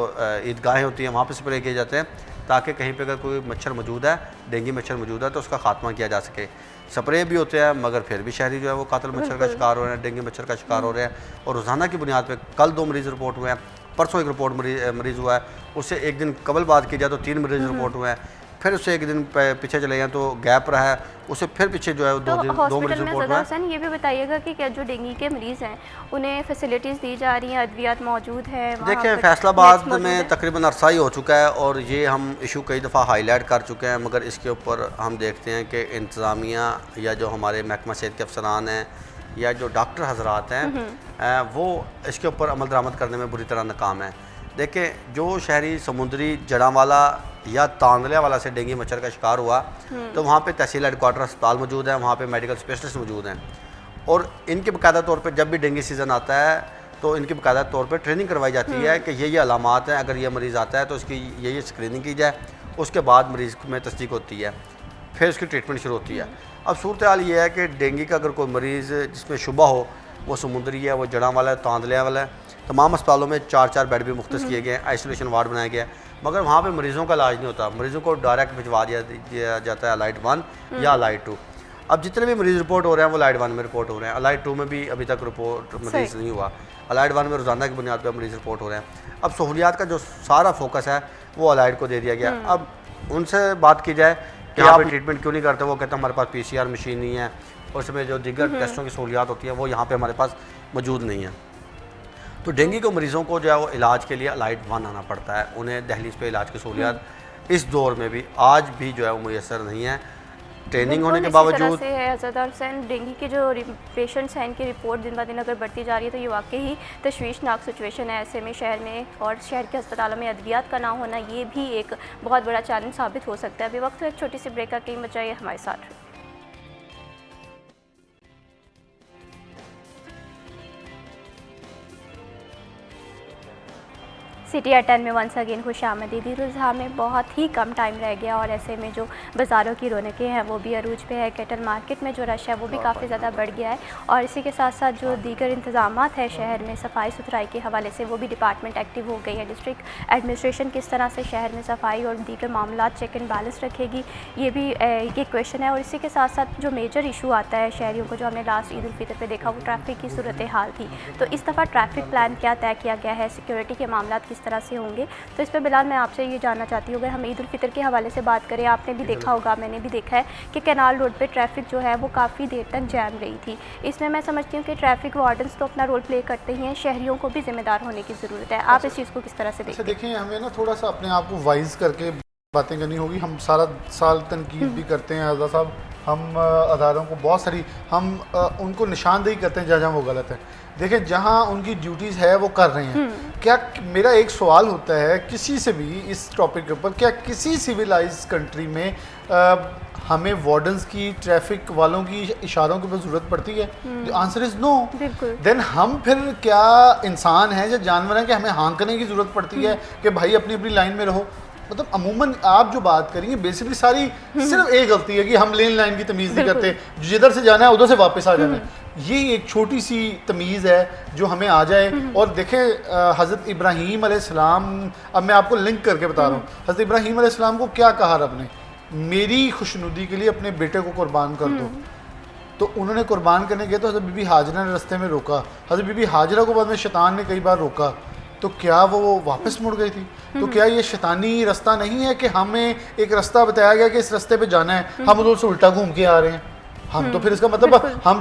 ईदगाहें होती हैं वहाँ पे स्प्रे किए जाते हैं ताकि कहीं पे अगर कोई मच्छर मौजूद है, डेंगू मच्छर मौजूद है तो उसका खात्मा किया जा सके। स्प्रे भी होते हैं मगर फिर भी शहरी जो है वो कातिल मच्छर का शिकार हो रहे हैं, डेंगू मच्छर का शिकार हो रहे हैं। और रोज़ाना की बुनियाद पर कल 2 मरीज़ रिपोर्ट हुए हैं, परसों एक रिपोर्ट मरीज़ हुआ है, उससे एक दिन कबल बात की जाए तो 3 मरीज़ रिपोर्ट हुए हैं, फिर उससे एक दिन पीछे चले गए तो गैप रहा है, उससे फिर पीछे जो है तो 2 मरीज़ रिपोर्ट हुए हैं। ये भी बताइएगा कि क्या जो डेंगू के मरीज़ हैं उन्हें फैसिलिटीज़ दी जा रही हैं, अद्वियात मौजूद है? देखिए, फैसलाबाद में तकरीबन अरसाई हो चुका है और ये हम इशू कई दफ़ा हाईलाइट कर चुके हैं, मगर इसके ऊपर हम देखते हैं कि इंतज़ामिया या जो हमारे महकमा सेहत के अफसरान हैं या जो डॉक्टर हजरात हैं वो इसके ऊपर अमल दरामद करने में बुरी तरह नाकाम है। देखें, जो शहरी समुद्री जड़ावाला या तांदलिया वाला से डेंगू मच्छर का शिकार हुआ तो वहाँ पे तहसील हेडक्वार्टर अस्पताल मौजूद है, वहाँ पे मेडिकल स्पेशलिस्ट मौजूद हैं और इनके बाकायदा तौर पे जब भी डेंगू सीज़न आता है तो इनकी बाकायदा तौर पे ट्रेनिंग करवाई जाती है कि ये अलामात हैं, अगर ये मरीज़ आता है तो उसकी ये स्क्रीनिंग की जाए, उसके बाद मरीज़ में तस्दीक होती है, फिर उसकी ट्रीटमेंट शुरू होती है। अब सूरत हाल ये है कि डेंगू का अगर कोई मरीज़ जिसमें शुबा हो, वो समुद्री है, वो जड़ा वाला है, तांदलिया वाला है, तमाम अस्पतालों में 4-4 बेड भी मुख्तस किए गए हैं, आइसोलेशन वार्ड बनाया गया है, मगर वहाँ पे मरीज़ों का इलाज नहीं होता, मरीज़ों को डायरेक्ट भिजवा दिया जाता है अलाइट 1 या अलाइट 2। अब जितने भी मरीज़ रिपोर्ट हो रहे हैं वो अलाइट 1 में रिपोर्ट हो रहे हैं, अलाइट 2 में भी अभी तक रिपोर्ट मरीज़ नहीं हुआ, अलाइट 1 में रोज़ाना की बुनियाद पर मरीज़ रिपोर्ट हो रहे हैं। अब सहूलियात का जो सारा फोकस है वो अलाइट को दे दिया गया। अब उनसे बात की जाए कि यहाँ पर ट्रीटमेंट क्यों नहीं करते, वो कहते हैं हमारे पास PCR मशीन नहीं है और उसमें जो दीगर टेस्टों की सहूलियात होती है वो यहाँ पर हमारे पास मौजूद नहीं है। तो डेंगू के मरीज़ों को जो है वो इलाज के लिए अलाइट 1 आना पड़ता है, उन्हें दहलीज पे इलाज की सहूलियात इस दौर में भी आज भी जो है वो मुयसर नहीं है, ट्रेनिंग होने के बावजूद। से है अज़हर हुसैन, डेंगू के जो पेशेंट्स हैं इनकी रिपोर्ट दिन ब दिन अगर बढ़ती जा रही है तो ये वाकई ही तशवीशनाक सिचुएशन है। ऐसे में शहर में और शहर के अस्पतालों में अद्वियात का ना होना ये भी एक बहुत बड़ा चैलेंज साबित हो सकता है। अभी वक्त है एक छोटी सी ब्रेक का, कहीं बचाइए हमारे साथ। सिटी एट 10 में वंस अगेन खुश आमदीद। ईद उल अज़हा में बहुत ही कम टाइम रह गया और ऐसे में जो बाज़ारों की रौनकें हैं वो भी अरूज पे है, कैटल मार्केट में जो रश है वो भी काफ़ी ज़्यादा बढ़ गया है और इसी के साथ साथ जो दीगर इंतज़ामात है शहर में सफाई सुथराई के हवाले से वो भी डिपार्टमेंट एक्टिव हो गई है। डिस्ट्रिक्ट एडमिनिस्ट्रेशन किस तरह से शहर में सफाई और दीगर मामला चेक एंड बैलेंस रखेगी, ये भी एक क्वेश्चन है। और इसी के साथ साथ जो मेजर इशू आता है शहरियों को, जो हमने लास्ट ईद उल फितर पे देखा, वो ट्रैफिक की सूरत हाल थी। तो इस दफ़ा ट्रैफिक प्लान क्या तय किया गया है, सिक्योरिटी के मामला किस तरह से होंगे, तो इस पर बिलाल मैं आपसे ये जानना चाहती हूँ। अगर हम ईद उल फितर के हवाले से बात करें, आपने भी देखा होगा, मैंने भी देखा है कि कैनाल रोड पे ट्रैफिक जो है वो काफ़ी देर तक जैम रही थी। इसमें मैं समझती हूँ कि ट्रैफिक वार्डन्स तो अपना रोल प्ले करते ही हैं, शहरियों को भी जिम्मेदार होने की ज़रूरत है। आप इस चीज़ को किस तरह से देखते हैं? देखिए, हमें ना थोड़ा सा अपने आप को वाइज करके बातें करनी होगी। हम सारा साल तनकीद भी करते हैं आज़ा साहब, हम अदारों को बहुत सारी हम उनको निशानदेही करते हैं जहाँ जहाँ वो गलत है, देखें जहाँ उनकी ड्यूटीज़ है वो कर रहे हैं। क्या मेरा एक सवाल होता है किसी से भी इस टॉपिक के ऊपर, क्या किसी सिविलाइज कंट्री में हमें वार्डन्स की, ट्रैफिक वालों की इशारों की ज़रूरत पड़ती है? Answer is no. देन हम फिर क्या इंसान हैं या जानवर हैं कि हमें हाँकने की ज़रूरत पड़ती है कि भाई अपनी अपनी लाइन में रहो? मतलब अमूमन आप जो बात करेंगे बेसिकली सारी सिर्फ एक गलती है कि हम लेन लाइन की तमीज़ नहीं करते, जिधर से जाना है उधर से वापस आ जाना है। ये एक छोटी सी तमीज़ है जो हमें आ जाए। और देखें हज़रत इब्राहीम अलैहिस्सलाम, अब मैं आपको लिंक करके बता रहा हूँ, हज़रत इब्राहीम अलैहिस्सलाम को क्या कहा रब ने, मेरी खुशनुदी के लिए अपने बेटे को कुर्बान कर दो। तो उन्होंने कुर्बान करने गए तो हज़रत बीबी हाजरा ने रास्ते में रोका, हज़रत बीबी हाजरा को बाद में शैतान ने कई बार रोका, तो क्या वो वापस मुड़ गई थी? तो क्या ये शैतानी रास्ता नहीं है कि हमें एक रास्ता बताया गया कि इस रास्ते पे जाना है, हम उधर से उल्टा घूम के आ रहे हैं? हम तो फिर इसका मतलब हम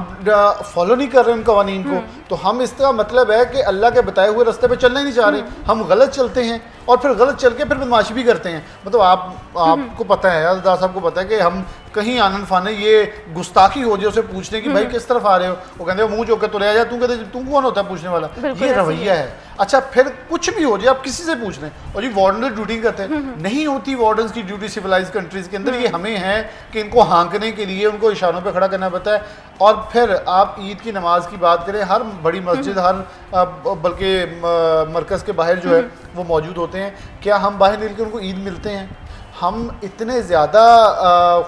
फॉलो नहीं कर रहे उन कवानीन को, तो हम इसका मतलब है कि अल्लाह के बताए हुए रास्ते पे चलना ही नहीं चाह रहे, हम गलत चलते हैं और फिर गलत चल के फिर बदमाशी भी करते हैं। मतलब आपको पता है, अल्लाह साहब को पता है कि हम कहीं आनन फाने ये गुस्ताखी हो जाए उसे पूछने की भाई किस तरफ आ रहे हो, वो कहते हो मुंह चौक के तुले आ जा, तू कहते तू कौन होता है पूछने वाला? ये रवैया है। अच्छा फिर कुछ भी हो जाए आप किसी से पूछ लें, और ये वार्डन ड्यूटी करते हैं, नहीं होती वार्डन की ड्यूटी सिविलाइज कंट्रीज के अंदर। ये हमें है कि इनको हाँकने के लिए उनको इशारों पे खड़ा करना पड़ता है। और फिर आप ईद की नमाज की बात करें, हर बड़ी मस्जिद, हर बल्कि मरकज़ के बाहर जो है वो मौजूद होते हैं। क्या हम बाहर निकल के उनको ईद मिलते हैं? हम इतने ज़्यादा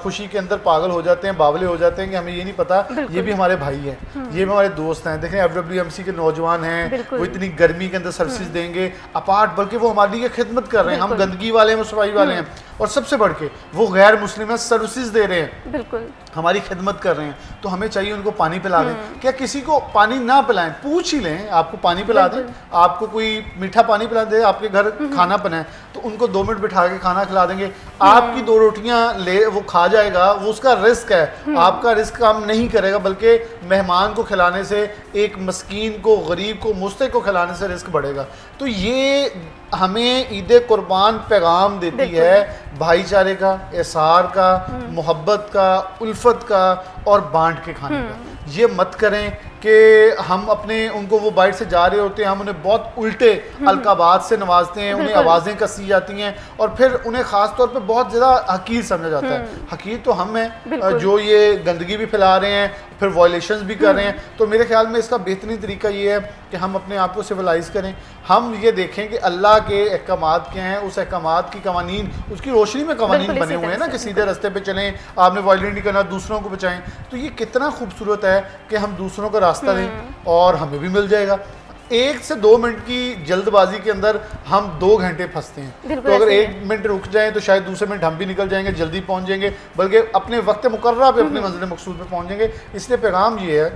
खुशी के अंदर पागल हो जाते हैं, बावले हो जाते हैं कि हमें ये नहीं पता ये भी हमारे भाई हैं, ये भी हमारे दोस्त हैं। देखें FWMC के नौजवान हैं, वो इतनी गर्मी के अंदर सर्विस देंगे अपार्ट, बल्कि वो हमारे लिए खिदमत कर रहे हैं। हम गंदगी वाले हैं, वो सफाई वाले हैं, और सबसे बढ़ के वो गैर मुस्लिम है, सर्विसेज दे रहे हैं, बिल्कुल हमारी खिदमत कर रहे हैं। तो हमें चाहिए उनको पानी पिला दें। क्या किसी को पानी ना पिलाएं? पूछ ही लें, आपको पानी पिला दें, आपको कोई मीठा पानी पिला दे, आपके घर खाना बनाए तो उनको 2 मिनट बिठा के खाना खिला देंगे। आपकी 2 रोटियां ले वो खा जाएगा, वो उसका रिस्क है, आपका रिस्क काम नहीं करेगा, बल्कि मेहमान को खिलाने से, एक मस्कीन को, गरीब को, मुस्तहिक को खिलाने से रिस्क बढ़ेगा। तो ये हमें ईद कुर्बान पैगाम देती है भाईचारे का, एसार का, मोहब्बत का, उल्फत का और बांट के खाने का। ये मत करें कि हम अपने उनको, वो बाइट से जा रहे होते हैं, हम उन्हें बहुत उल्टे अलकाबात से नवाजते हैं, उन्हें आवाज़ें कसी जाती हैं और फिर उन्हें ख़ास तौर पे बहुत ज़्यादा हकीर समझा जाता है। हकीर तो हम हैं जो ये गंदगी भी फैला रहे हैं, फिर वायलेशंस भी कर रहे हैं। तो मेरे ख्याल में इसका बेहतरीन तरीका ये है कि हम अपने आप को सिविलाइज करें। हम ये देखें कि अल्लाह के अहकामात क्या हैं, उस अहकामात की कवानीन, उसकी रोशनी में कवानीन बने हुए हैं ना, कि सीधे रास्ते पे चलें, आपने वायलेट नहीं करना, दूसरों को बचाएं। तो ये कितना खूबसूरत है कि हम दूसरों को रास्ता दें और हमें भी मिल जाएगा। 1 से 2 मिनट की जल्दबाजी के अंदर हम 2 घंटे फंसते हैं। तो अगर 1 मिनट रुक जाएं तो शायद दूसरे मिनट हम भी निकल जाएंगे, जल्दी पहुंच जाएंगे, बल्कि अपने वक्त मुकर्रर पे अपने मंजिल मकसूद पे पहुंच जाएंगे। इसलिए पैगाम ये है,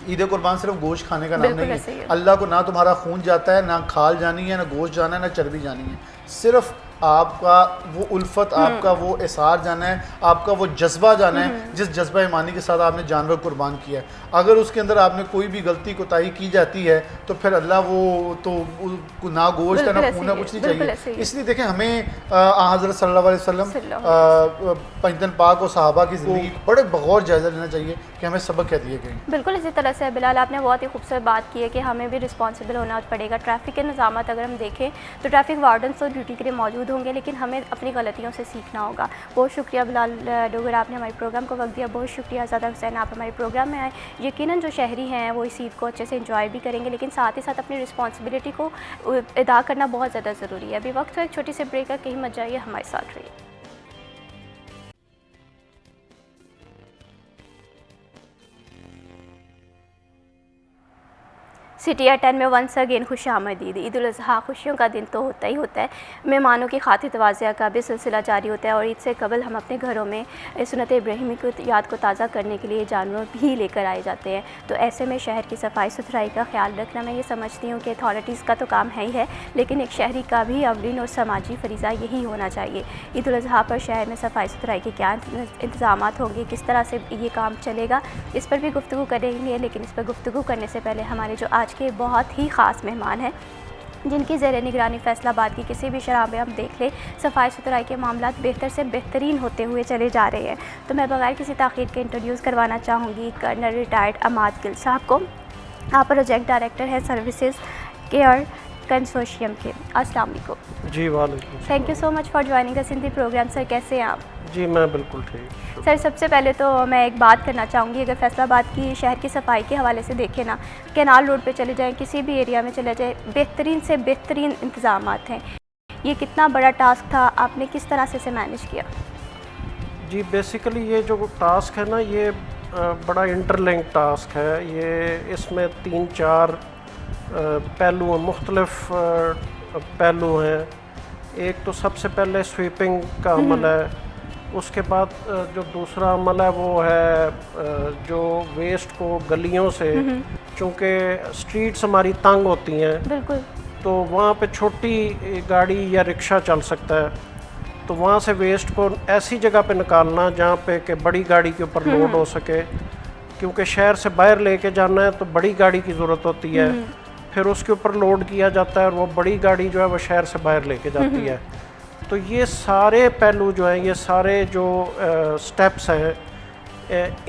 ईद कुर्बान सिर्फ गोश्त खाने का नाम नहीं है। अल्लाह को ना तुम्हारा खून जाता है, ना खाल जानी है, ना गोश्त जाना है, ना चर्बी जानी है। सिर्फ आपका वो उल्फत, आपका वो एसार जाना है, आपका वो जज्बा जाना है, जिस जज्बा ईमानी के साथ आपने जानवर कुर्बान किया है। अगर उसके अंदर आपने कोई भी गलती कोताही की जाती है तो फिर अल्लाह वो तो ना गोश्त है, ना खून है, कुछ नहीं चाहिए। इसलिए देखें, हमें हज़रत सल्लल्लाहु अलैहि वसल्लम, पंजतन पाक और सहाबा की ज़िंदगी बड़े बगौर जायज़ा लेना चाहिए कि हमें सबक क्या दिए गए। बिल्कुल इसी तरह से बिलाल, आपने बहुत ही खूबसूरत बात की है कि हमें भी रिस्पॉन्सिबल होना पड़ेगा। ट्रैफिक के निज़ाम अगर हम देखें तो ट्रैफिक वार्डन तो ड्यूटी के लिए मौजूद होंगे, लेकिन हमें अपनी गलतियों से सीखना होगा। बहुत शुक्रिया बिलाल डोगर, आपने हमारे प्रोग्राम को वक्त दिया। बहुत शुक्रिया ज़ादा हुसैन, आप हमारे प्रोग्राम में आए। यकीनन जो शहरी हैं वो इस ईद को अच्छे से एंजॉय भी करेंगे, लेकिन साथ ही साथ अपनी रिस्पॉन्सिबिलिटी को अदा करना बहुत ज़्यादा ज़रूरी है। अभी वक्त है एक छोटी सी ब्रेक का, कहीं मत जाइए, हमारे साथ रहिए। सिटी 10 में वंस अगेन खुश आमदीद। ईद उल अज़हा खुशियों का दिन तो होता ही होता है, मेहमानों की खातिर तवाज़िया का भी सिलसिला जारी होता है और ईद से कबल हम अपने घरों में सुन्नत इब्राहिमी की याद को ताज़ा करने के लिए जानवर भी लेकर आए जाते हैं। तो ऐसे में शहर की सफाई सुथराई का ख्याल रखना, मैं ये समझती हूँ कि अथॉरिटीज़ का तो काम है ही है, लेकिन एक शहरी का भी अवलिन और समाजी फरीज़ा यही होना चाहिए। ईद उल अज़हा पर शहर में सफाई सुथराई के क्या इंतज़ाम होंगे, किस तरह से ये काम चलेगा, इस पर भी गुफ्तगू करेंगे। लेकिन इस पर गुफ्तगू करने से पहले हमारे जो आज के बहुत ही ख़ास मेहमान हैं, जिनकी ज़ेर निगरानी फैसलाबाद की किसी भी शराब में हम देख लें सफाई सुथराई के मामला बेहतर से बेहतरीन होते हुए चले जा रहे हैं। तो मैं बगैर किसी ताख़ीर के इंट्रोड्यूस करवाना चाहूँगी कर्नल रिटायर्ड अमाद गिल साहब को। आप प्रोजेक्ट डायरेक्टर हैं सर्विसेज केयर कंसोर्शियम के। अस्सलाम वालेकुम। जी वालेकुम। Thank you so much for joining us in the program sir, कैसे हैं आप? जी मैं बिल्कुल ठीक। सर सबसे पहले तो मैं एक बात करना चाहूँगी, अगर फैसलाबाद की शहर की सफाई के हवाले से देखें ना, कैनाल रोड पे चले जाएं, किसी भी एरिया में चले जाएं, बेहतरीन से बेहतरीन इंतजाम हैं। ये कितना बड़ा टास्क था, आपने किस तरह से इसे मैनेज किया? जी बेसिकली ये जो टास्क है ना, ये बड़ा इंटरलिंक टास्क है। ये इसमें 3-4 पहलू हैं, मुख्तलिफ पहलू हैं। एक तो सबसे पहले स्वीपिंग का अमल है, उसके बाद जो दूसरा अमल है वो है जो वेस्ट को गलियों से, चूँकि स्ट्रीट्स हमारी तंग होती हैं, बिल्कुल, तो वहाँ पे छोटी गाड़ी या रिक्शा चल सकता है, तो वहाँ से वेस्ट को ऐसी जगह पे निकालना जहाँ पे कि बड़ी गाड़ी के ऊपर लोड हो सके, क्योंकि शहर से बाहर लेके जाना है तो बड़ी गाड़ी की ज़रूरत होती है, फिर उसके ऊपर लोड किया जाता है और वो बड़ी गाड़ी जो है वो शहर से बाहर लेके जाती है। तो ये सारे पहलू जो हैं, ये सारे जो स्टेप्स हैं,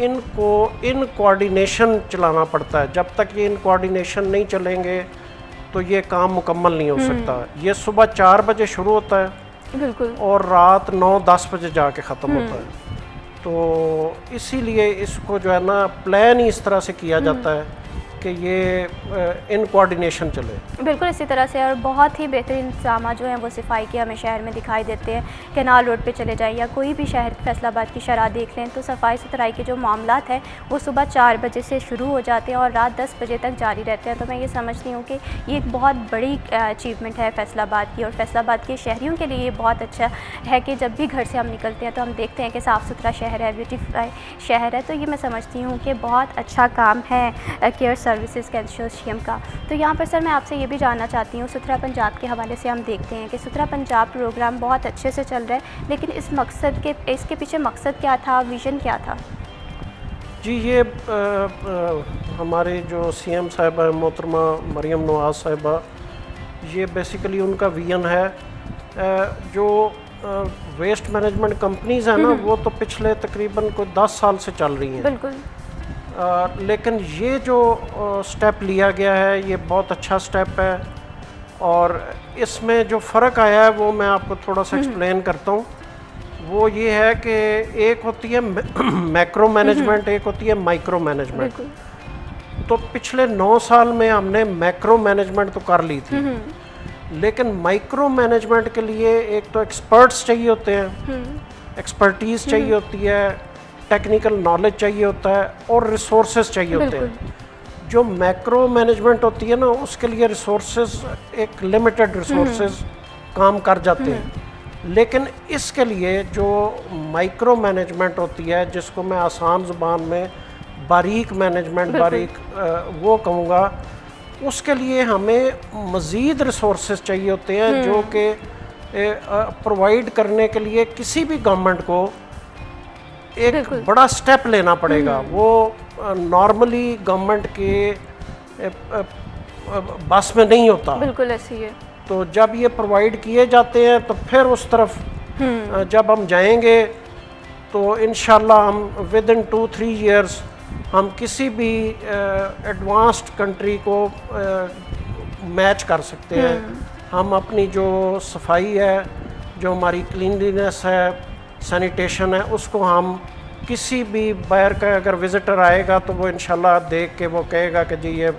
इनको इन कोऑर्डिनेशन चलाना पड़ता है। जब तक ये इन कोऑर्डिनेशन नहीं चलेंगे तो ये काम मुकम्मल नहीं हो सकता। ये सुबह 4 बजे शुरू होता है, बिल्कुल, और रात 9-10 बजे जाके ख़त्म होता है। तो इसीलिए इसको जो है ना प्लान ही इस तरह से किया जाता है कि ये इन कोऑर्डिनेशन चले। बिल्कुल इसी तरह से, और बहुत ही बेहतरीन इंतजाम जो हैं वो सफाई के हमें शहर में दिखाई देते हैं। कैनाल रोड पे चले जाएं या कोई भी शहर फैसलाबाद की शरह देख लें, तो सफाई सुथराई के जो मामलात हैं वो सुबह 4 बजे से शुरू हो जाते हैं और रात 10 बजे तक जारी रहते हैं। तो मैं ये समझती हूँ कि ये एक बहुत बड़ी अचीवमेंट है फैसलाबाद की, और फैसलाबाद के शहरियों के लिए ये बहुत अच्छा है कि जब भी घर से हम निकलते हैं तो हम देखते हैं कि साफ़ सुथरा शहर है, ब्यूटीफाई शहर है। तो ये मैं समझती हूँ कि बहुत अच्छा काम है केयर सर्विसेज कंसोर्शियम का। तो यहाँ पर सर मैं आपसे ये भी जानना चाहती हूँ, सुथरा पंजाब के हवाले से हम देखते हैं कि सुथरा पंजाब प्रोग्राम बहुत अच्छे से चल रहा है, लेकिन इसके पीछे मकसद क्या था, विज़न क्या था? जी ये हमारे जो सीएम साहिबा मोहतरमा मरियम नवाज़ साहिबा, ये बेसिकली उनका विजन है। जो वेस्ट मैनेजमेंट कंपनीज़ हैं ना, वो तो पिछले तकरीबन कोई 10 साल से चल रही हैं। बिल्कुल, लेकिन ये जो स्टेप लिया गया है ये बहुत अच्छा स्टेप है, और इसमें जो फ़र्क आया है वो मैं आपको थोड़ा सा एक्सप्लेन करता हूँ। वो ये है कि एक होती है मैक्रो मैनेजमेंट, एक होती है माइक्रो मैनेजमेंट। तो पिछले 9 साल में हमने मैक्रो मैनेजमेंट तो कर ली थी, लेकिन माइक्रो मैनेजमेंट के लिए एक तो एक्सपर्ट्स चाहिए होते हैं, एक्सपर्टीज़ चाहिए होती है, टेक्निकल नॉलेज चाहिए होता है, और रिसोर्सेज चाहिए होते हैं। जो मैक्रो मैनेजमेंट होती है ना, उसके लिए रिसोर्सेज एक लिमिटेड रिसोर्सेज काम कर जाते हैं, लेकिन इसके लिए जो माइक्रो मैनेजमेंट होती है, जिसको मैं आसान ज़ुबान में बारीक मैनेजमेंट, बारीक वो कहूँगा, उसके लिए हमें मज़ीद रिसोर्सेज चाहिए होते हैं, जो कि प्रोवाइड करने के लिए किसी भी गवर्नमेंट को एक बड़ा स्टेप लेना पड़ेगा। वो नॉर्मली गवर्नमेंट के बस में नहीं होता। बिल्कुल ऐसी है। तो जब ये प्रोवाइड किए जाते हैं तो फिर उस तरफ जब हम जाएंगे तो इंशाल्लाह हम विद इन 2-3 ईयर्स हम किसी भी एडवांस्ड कंट्री को मैच कर सकते हैं। हम अपनी जो सफाई है, जो हमारी क्लीनलीनेस है, सैनिटेशन है, उसको हम किसी भी बाहर का अगर विज़िटर आएगा तो वो इंशाल्लाह देख के वो कहेगा कि जी ये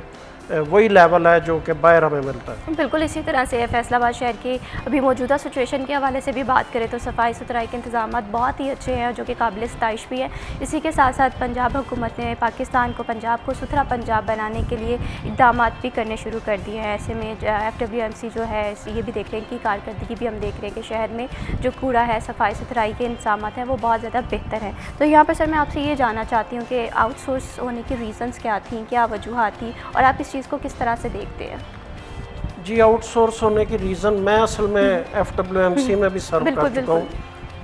वही लेवल है जो कि बाहर हमें मिलता है। बिल्कुल इसी तरह से फैसलाबाद शहर की अभी मौजूदा सिचुएशन के हवाले से भी बात करें तो सफाई सुथराई के इंतजाम बहुत ही अच्छे हैं, जो कि काबिल सताइश भी है। इसी के साथ साथ पंजाब हुकूमत ने पाकिस्तान को, पंजाब को सुथरा पंजाब बनाने के लिए इक़दाम भी करने शुरू कर दिए हैं। ऐसे में FWMC जो है ये भी देख रहे हैं कि कारकर्दगी भी हम देख रहे हैं कि शहर में जो कूड़ा है, सफाई सुथराई के इंतजाम हैं वो बहुत ज़्यादा बेहतर हैं। तो यहाँ पर सर मैं आपसे ये जानना चाहती हूँ कि आउटसोर्स होने की रीज़न्स क्या थी, क्या वजूहात थी, और आप इस चीज़ को किस तरह से देखते हैं? जी आउटसोर्स होने की रीज़न, मैं असल में FWMC में भी सर्व कर चुका हूँ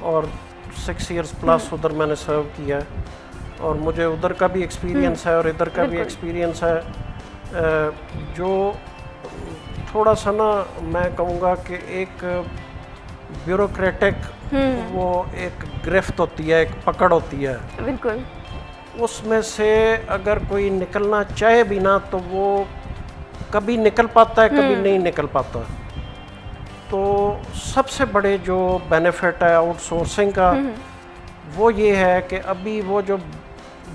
और 6 इयर्स प्लस उधर मैंने सर्व किया है, और मुझे उधर का भी एक्सपीरियंस है और इधर का भी एक्सपीरियंस है। जो थोड़ा सा ना मैं कहूँगा कि एक ब्यूरोक्रेटिक वो एक गिरफ्त होती है, एक पकड़ होती है। बिल्कुल। उसमें से अगर कोई निकलना चाहे भी ना तो वो कभी निकल पाता है, कभी नहीं निकल पाता। तो सबसे बड़े जो बेनिफिट है आउटसोर्सिंग का वो ये है कि अभी वो जो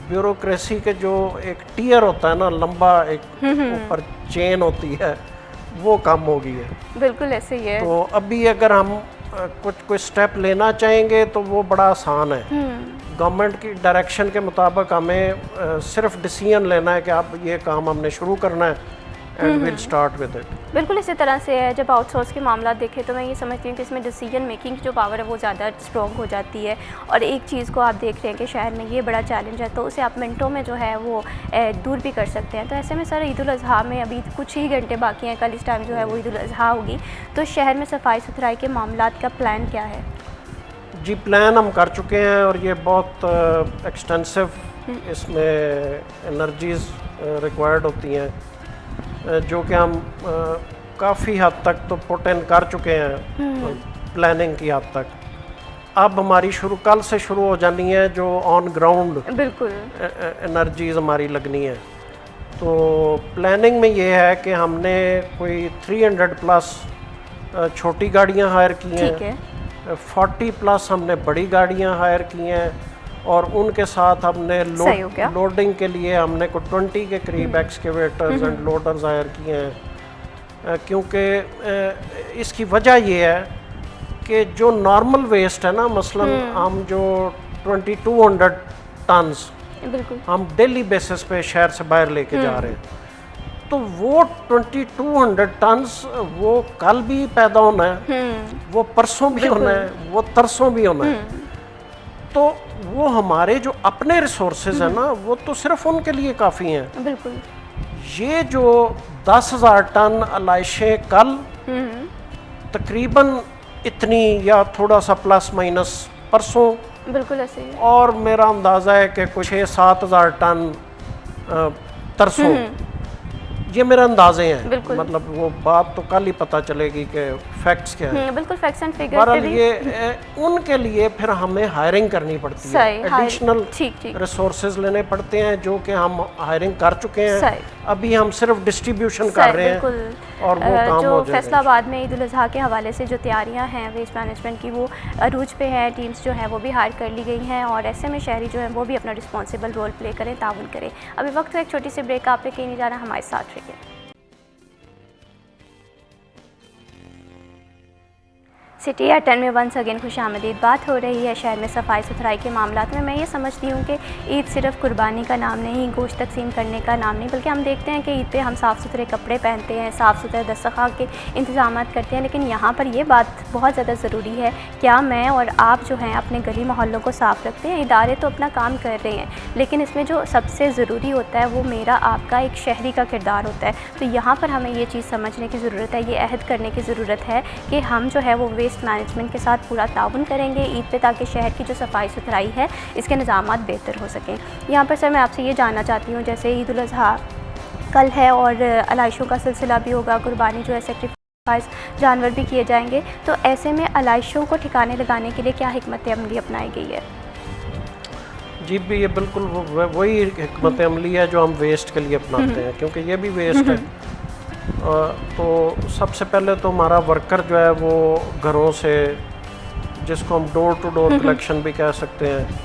ब्यूरोक्रेसी के जो एक टीयर होता है ना, लंबा एक ऊपर चेन होती है, वो कम हो गई है। बिल्कुल ऐसे ही है। तो अभी अगर हम कोई स्टेप लेना चाहेंगे तो वो बड़ा आसान है। गवर्नमेंट की डायरेक्शन के मुताबिक हमें सिर्फ डिसीजन लेना है कि अब ये काम हमने शुरू करना है and will start with it. बिल्कुल इसी तरह से है। जब आउटसोर्स के मामला देखें तो मैं ये समझती हूँ कि इसमें डिसीजन मेकिंग की जो पावर है वो ज़्यादा स्ट्रॉन्ग हो जाती है। और एक चीज़ को आप देख रहे हैं कि शहर में ये बड़ा चैलेंज है, तो उसे आप मिनटों में जो है वो दूर भी कर सकते हैं। तो ऐसे में सर ईद उल अज़हा में अभी कुछ ही घंटे बाकी हैं, कल इस टाइम जो है वो ईद उल अज़हा होगी, तो शहर में सफाई सुथराई के मामला का प्लान क्या है? जी, प्लान हम कर चुके हैं और ये बहुत एक्सटेंसिव, इसमें एनर्जीज़ रिक्वायर्ड होती हैं जो कि हम काफ़ी हद तक तो पुट इन कर चुके हैं प्लानिंग की हद तक। अब हमारी कल से शुरू हो जानी है जो ऑन ग्राउंड बिल्कुल एनर्जीज़ हमारी लगनी है। तो प्लानिंग में ये है कि हमने कोई 300 प्लस छोटी गाड़ियां हायर की हैं, 40 प्लस हमने बड़ी गाड़ियां हायर की हैं और उनके साथ हमने लोडिंग के लिए हमने को 20 के करीब एक्सकेवेटर्स एंड लोडर्स हायर किए हैं। क्योंकि इसकी वजह ये है कि जो नॉर्मल वेस्ट है ना, मसलन हम जो 2200 टन्स हम डेली बेसिस पे शहर से बाहर लेके जा रहे हैं, तो वो 2200 टन्स वो कल भी पैदा होना है, वो परसों भी होना है, वो तरसों भी होना है। तो वो हमारे जो अपने रिसोर्सेज है ना, वो तो सिर्फ उनके लिए काफ़ी हैं। बिल्कुल। ये जो 10,000 टन अलाइशें कल तकरीबन इतनी या थोड़ा सा प्लस माइनस परसों, बिल्कुल ऐसे ही। और मेरा अंदाज़ा है कि कुछ 6-7,000 टन तरसों, ये मेरे अंदाजे हैं। मतलब वो बात तो कल ही पता चलेगी कि फैक्ट्स क्या है। बिल्कुल फैक्ट्स एंड फिगर्स। बहरहाल ये उनके लिए फिर हमें हायरिंग करनी पड़ती है, एडिशनल रिसोर्सेज लेने पड़ते हैं जो कि हम हायरिंग कर चुके हैं। अभी हम सिर्फ डिस्ट्रीब्यूशन कर रहे हैं और वो काम जो हो जाएगा। फैसलाबाद में ईद उल अज़हा के हवाले से जो तैयारियां हैं वेस्ट मैनेजमेंट की, वो अरूज पे हैं, टीम्स जो हैं वो भी हायर कर ली गई हैं और ऐसे में शहरी जो हैं वो भी अपना रिस्पॉन्सिबल रोल प्ले करें, ताउन करें। अभी वक्त है एक छोटी सी ब्रेक, आपने कहीं नहीं जाना, हमारे साथ रहिए। सिटी या 10 में वंस अगेन खुश आमदीद। बात हो रही है शहर में सफाई सुथराई के मामला में। मैं ये समझती हूँ कि ईद सिर्फ कुर्बानी का नाम नहीं, गोश्त तकसीम करने का नाम नहीं, बल्कि हम देखते हैं कि ईद पे हम साफ़ सुथरे कपड़े पहनते हैं, साफ़ सुथरे दस्तरखान के इंतजाम करते हैं, लेकिन यहाँ पर ये बात बहुत ज़्यादा ज़रूरी है, क्या मैं और आप जो हैं अपने गली मोहल्लों को साफ़ रखते हैं? इदारे तो अपना काम कर रहे हैं, लेकिन इसमें जो सबसे ज़रूरी होता है वो मेरा आपका एक शहरी का किरदार होता है। तो यहाँ पर हमें ये चीज़ समझने की ज़रूरत है, ये अहद करने की ज़रूरत है कि हम जो है वो वेस्ट मैनेजमेंट के साथ पूरा ताउन करेंगे ईद पे, ताकि शहर की जो सफाई सुथराई है इसके निज़ामात बेहतर हो सकें। यहाँ पर सर मैं आपसे ये जानना चाहती हूँ, जैसे ईद उल अज़हा कल है और अलाइशों का सिलसिला भी होगा, कुर्बानी जो है सेक्रीफाइस जानवर भी किए जाएंगे, तो ऐसे में अलाइशों को ठिकाने लगाने के लिए क्या हिकमत अमली अपनाई गई है? जी भी ये बिल्कुल वही हिकमत अमली है जो हम वेस्ट के लिए अपनाते हैं, क्योंकि ये भी वेस्ट है। तो सबसे पहले तो हमारा वर्कर जो है वो घरों से, जिसको हम डोर टू डोर कलेक्शन भी कह सकते हैं,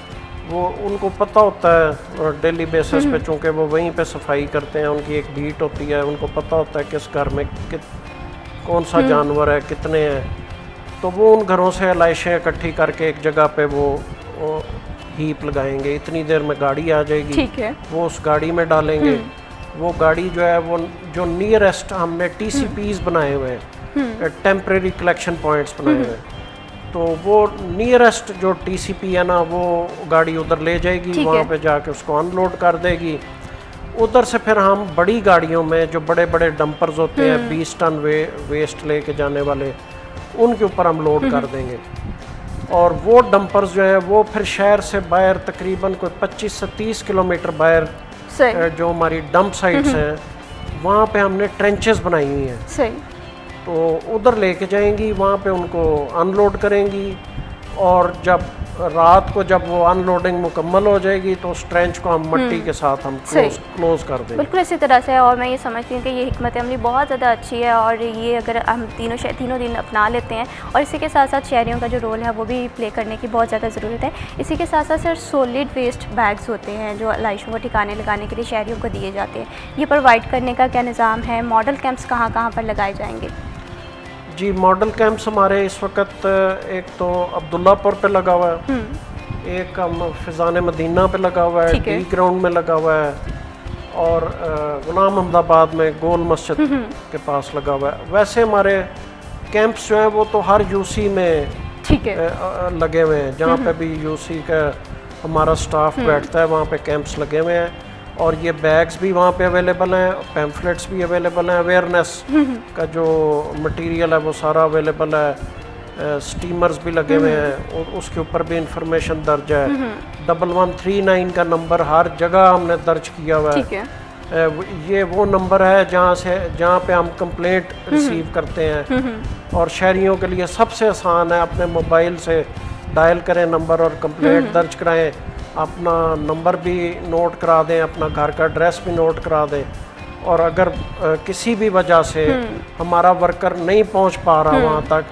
वो उनको पता होता है डेली बेसिस पे, चूँकि वो वहीं पे सफाई करते हैं, उनकी एक बीट होती है, उनको पता होता है किस घर में कौन सा जानवर है, कितने हैं, तो वो उन घरों से अलाइशें इकट्ठी करके एक जगह पे वो हीप लगाएंगे। इतनी देर में गाड़ी आ जाएगी, ठीक है, वो उस गाड़ी में डालेंगे। वो गाड़ी जो है वो जो नियरेस्ट हमने TCPs बनाए हुए हैं, टेम्परेरी कलेक्शन पॉइंट्स बनाए हुए हैं, तो वो नियरेस्ट जो TCP है ना, वो गाड़ी उधर ले जाएगी, वहाँ पे जाके उसको अनलोड कर देगी। उधर से फिर हम बड़ी गाड़ियों में, जो बड़े बड़े डंपर्स होते हैं 20 टन वेस्ट लेके जाने वाले, उनके ऊपर हम लोड कर देंगे। और वो डंपर्स जो है वो फिर शहर से बाहर तकरीबन कोई 25 से 30 किलोमीटर बाहर जो हमारी डंप साइट्स हैं, वहाँ पे हमने ट्रेंचेस बनाई हुई हैं, सही, तो उधर लेके जाएंगी, वहाँ पे उनको अनलोड करेंगी। और जब रात को जब वो अनलोडिंग मुकम्मल हो जाएगी तो उस ट्रेंच को हम मिट्टी के साथ हम क्लोज कर देंगे। बिल्कुल इसी तरह से। और मैं ये समझती हूँ कि ये हिकमत अमली बहुत ज़्यादा अच्छी है और ये अगर हम तीनों दिन अपना लेते हैं और इसी के साथ साथ शहरियों का जो रोल है वो भी प्ले करने की बहुत ज़्यादा ज़रूरत है। इसी के साथ साथ सर सॉलिड वेस्ट बैग्स होते हैं जो आलाइशों को ठिकाने लगाने के लिए शहरियों को दिए जाते हैं, ये प्रोवाइड करने का क्या निज़ाम है? मॉडल कैंप्स कहाँ कहाँ पर लगाए जाएंगे? जी, मॉडल कैंप्स हमारे इस वक्त एक तो अब्दुल्लापुर पे लगा हुआ है, एक हम फिजान मदीना पे लगा हुआ है, डी ग्राउंड में लगा हुआ है और गुलाम अहमदाबाद में गोल मस्जिद के पास लगा हुआ है। वैसे हमारे कैंप्स जो हैं वो तो हर यूसी में लगे हुए हैं, जहाँ पे भी यूसी का हमारा स्टाफ बैठता है वहाँ पे कैंप्स लगे हुए हैं और ये बैग्स भी वहाँ पे अवेलेबल हैं, पैम्फलेट्स भी अवेलेबल हैं, अवेयरनेस का जो मटेरियल है वो सारा अवेलेबल है, स्टीमर्स भी लगे हुए हैं और उसके ऊपर भी इंफॉर्मेशन दर्ज है। 1139 का नंबर हर जगह हमने दर्ज किया हुआ है। ये वो नंबर है जहाँ पे हम कंप्लेंट रिसीव करते हैं और शहरियों के लिए सबसे आसान है, अपने मोबाइल से डायल करें नंबर और कंप्लेंट दर्ज कराएं, अपना नंबर भी नोट करा दें, अपना घर का एड्रेस भी नोट करा दें और अगर किसी भी वजह से हमारा वर्कर नहीं पहुंच पा रहा वहाँ तक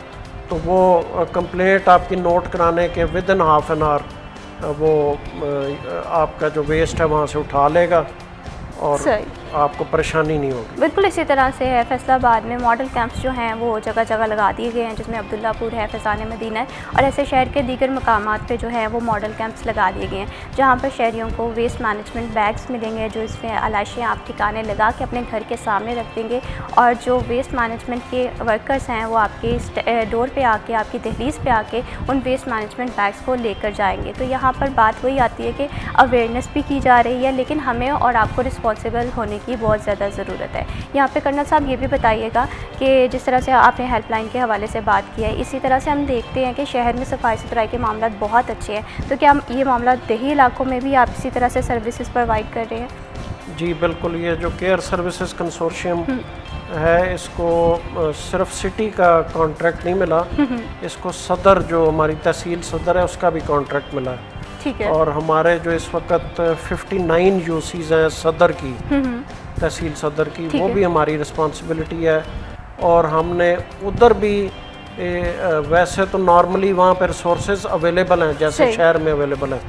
तो वो कंप्लेंट आपकी नोट कराने के with in half an hour वो आपका जो वेस्ट है वहाँ से उठा लेगा और आपको परेशानी नहीं होगी। बिल्कुल इसी तरह से है, फैसलाबाद में मॉडल कैंप्स जो हैं वो जगह जगह लगा दिए गए हैं, जिसमें अब्दुल्लापुर है, फिजान मदीना है और ऐसे शहर के दीगर मकामात पे जो है वो मॉडल कैंप्स लगा दिए गए हैं, जहाँ पर शहरियों को वेस्ट मैनेजमेंट बैग्स मिलेंगे जो इसमें आलाइशें आप ठिकाने लगा के अपने घर के सामने रख देंगे और जो वेस्ट मैनेजमेंट के वर्कर्स हैं वो आपके डोर पर आके, आपकी दहलीज़ पर आके उन वेस्ट मैनेजमेंट बैग्स को लेकर जाएंगे। तो यहाँ पर बात वही आती है कि अवेयरनेस भी की जा रही है, लेकिन हमें और आपको रिस्पॉन्सिबल होने की बहुत ज़्यादा ज़रूरत है। यहाँ पे कर्नल साहब ये भी बताइएगा कि जिस तरह से आपने हेल्पलाइन के हवाले से बात की है, इसी तरह से हम देखते हैं कि शहर में सफाई सुथराई के मामला बहुत अच्छे हैं, तो क्या ये मामला देही इलाकों में भी आप इसी तरह से सर्विसेज प्रोवाइड कर रहे हैं? जी बिल्कुल, ये जो केयर सर्विसेज कंसोर्शियम है इसको सिर्फ सिटी का कॉन्ट्रैक्ट नहीं मिला, इसको सदर जो हमारी तहसील सदर है उसका भी कॉन्ट्रैक्ट मिला है। ठीक है। और हमारे जो इस वक्त 59 यूसीज हैं सदर की, तहसील सदर की, वो भी हमारी रिस्पॉन्सिबिलिटी है और हमने उधर भी वैसे तो नॉर्मली वहाँ पर रिसोर्सेज अवेलेबल हैं जैसे शहर में अवेलेबल हैं,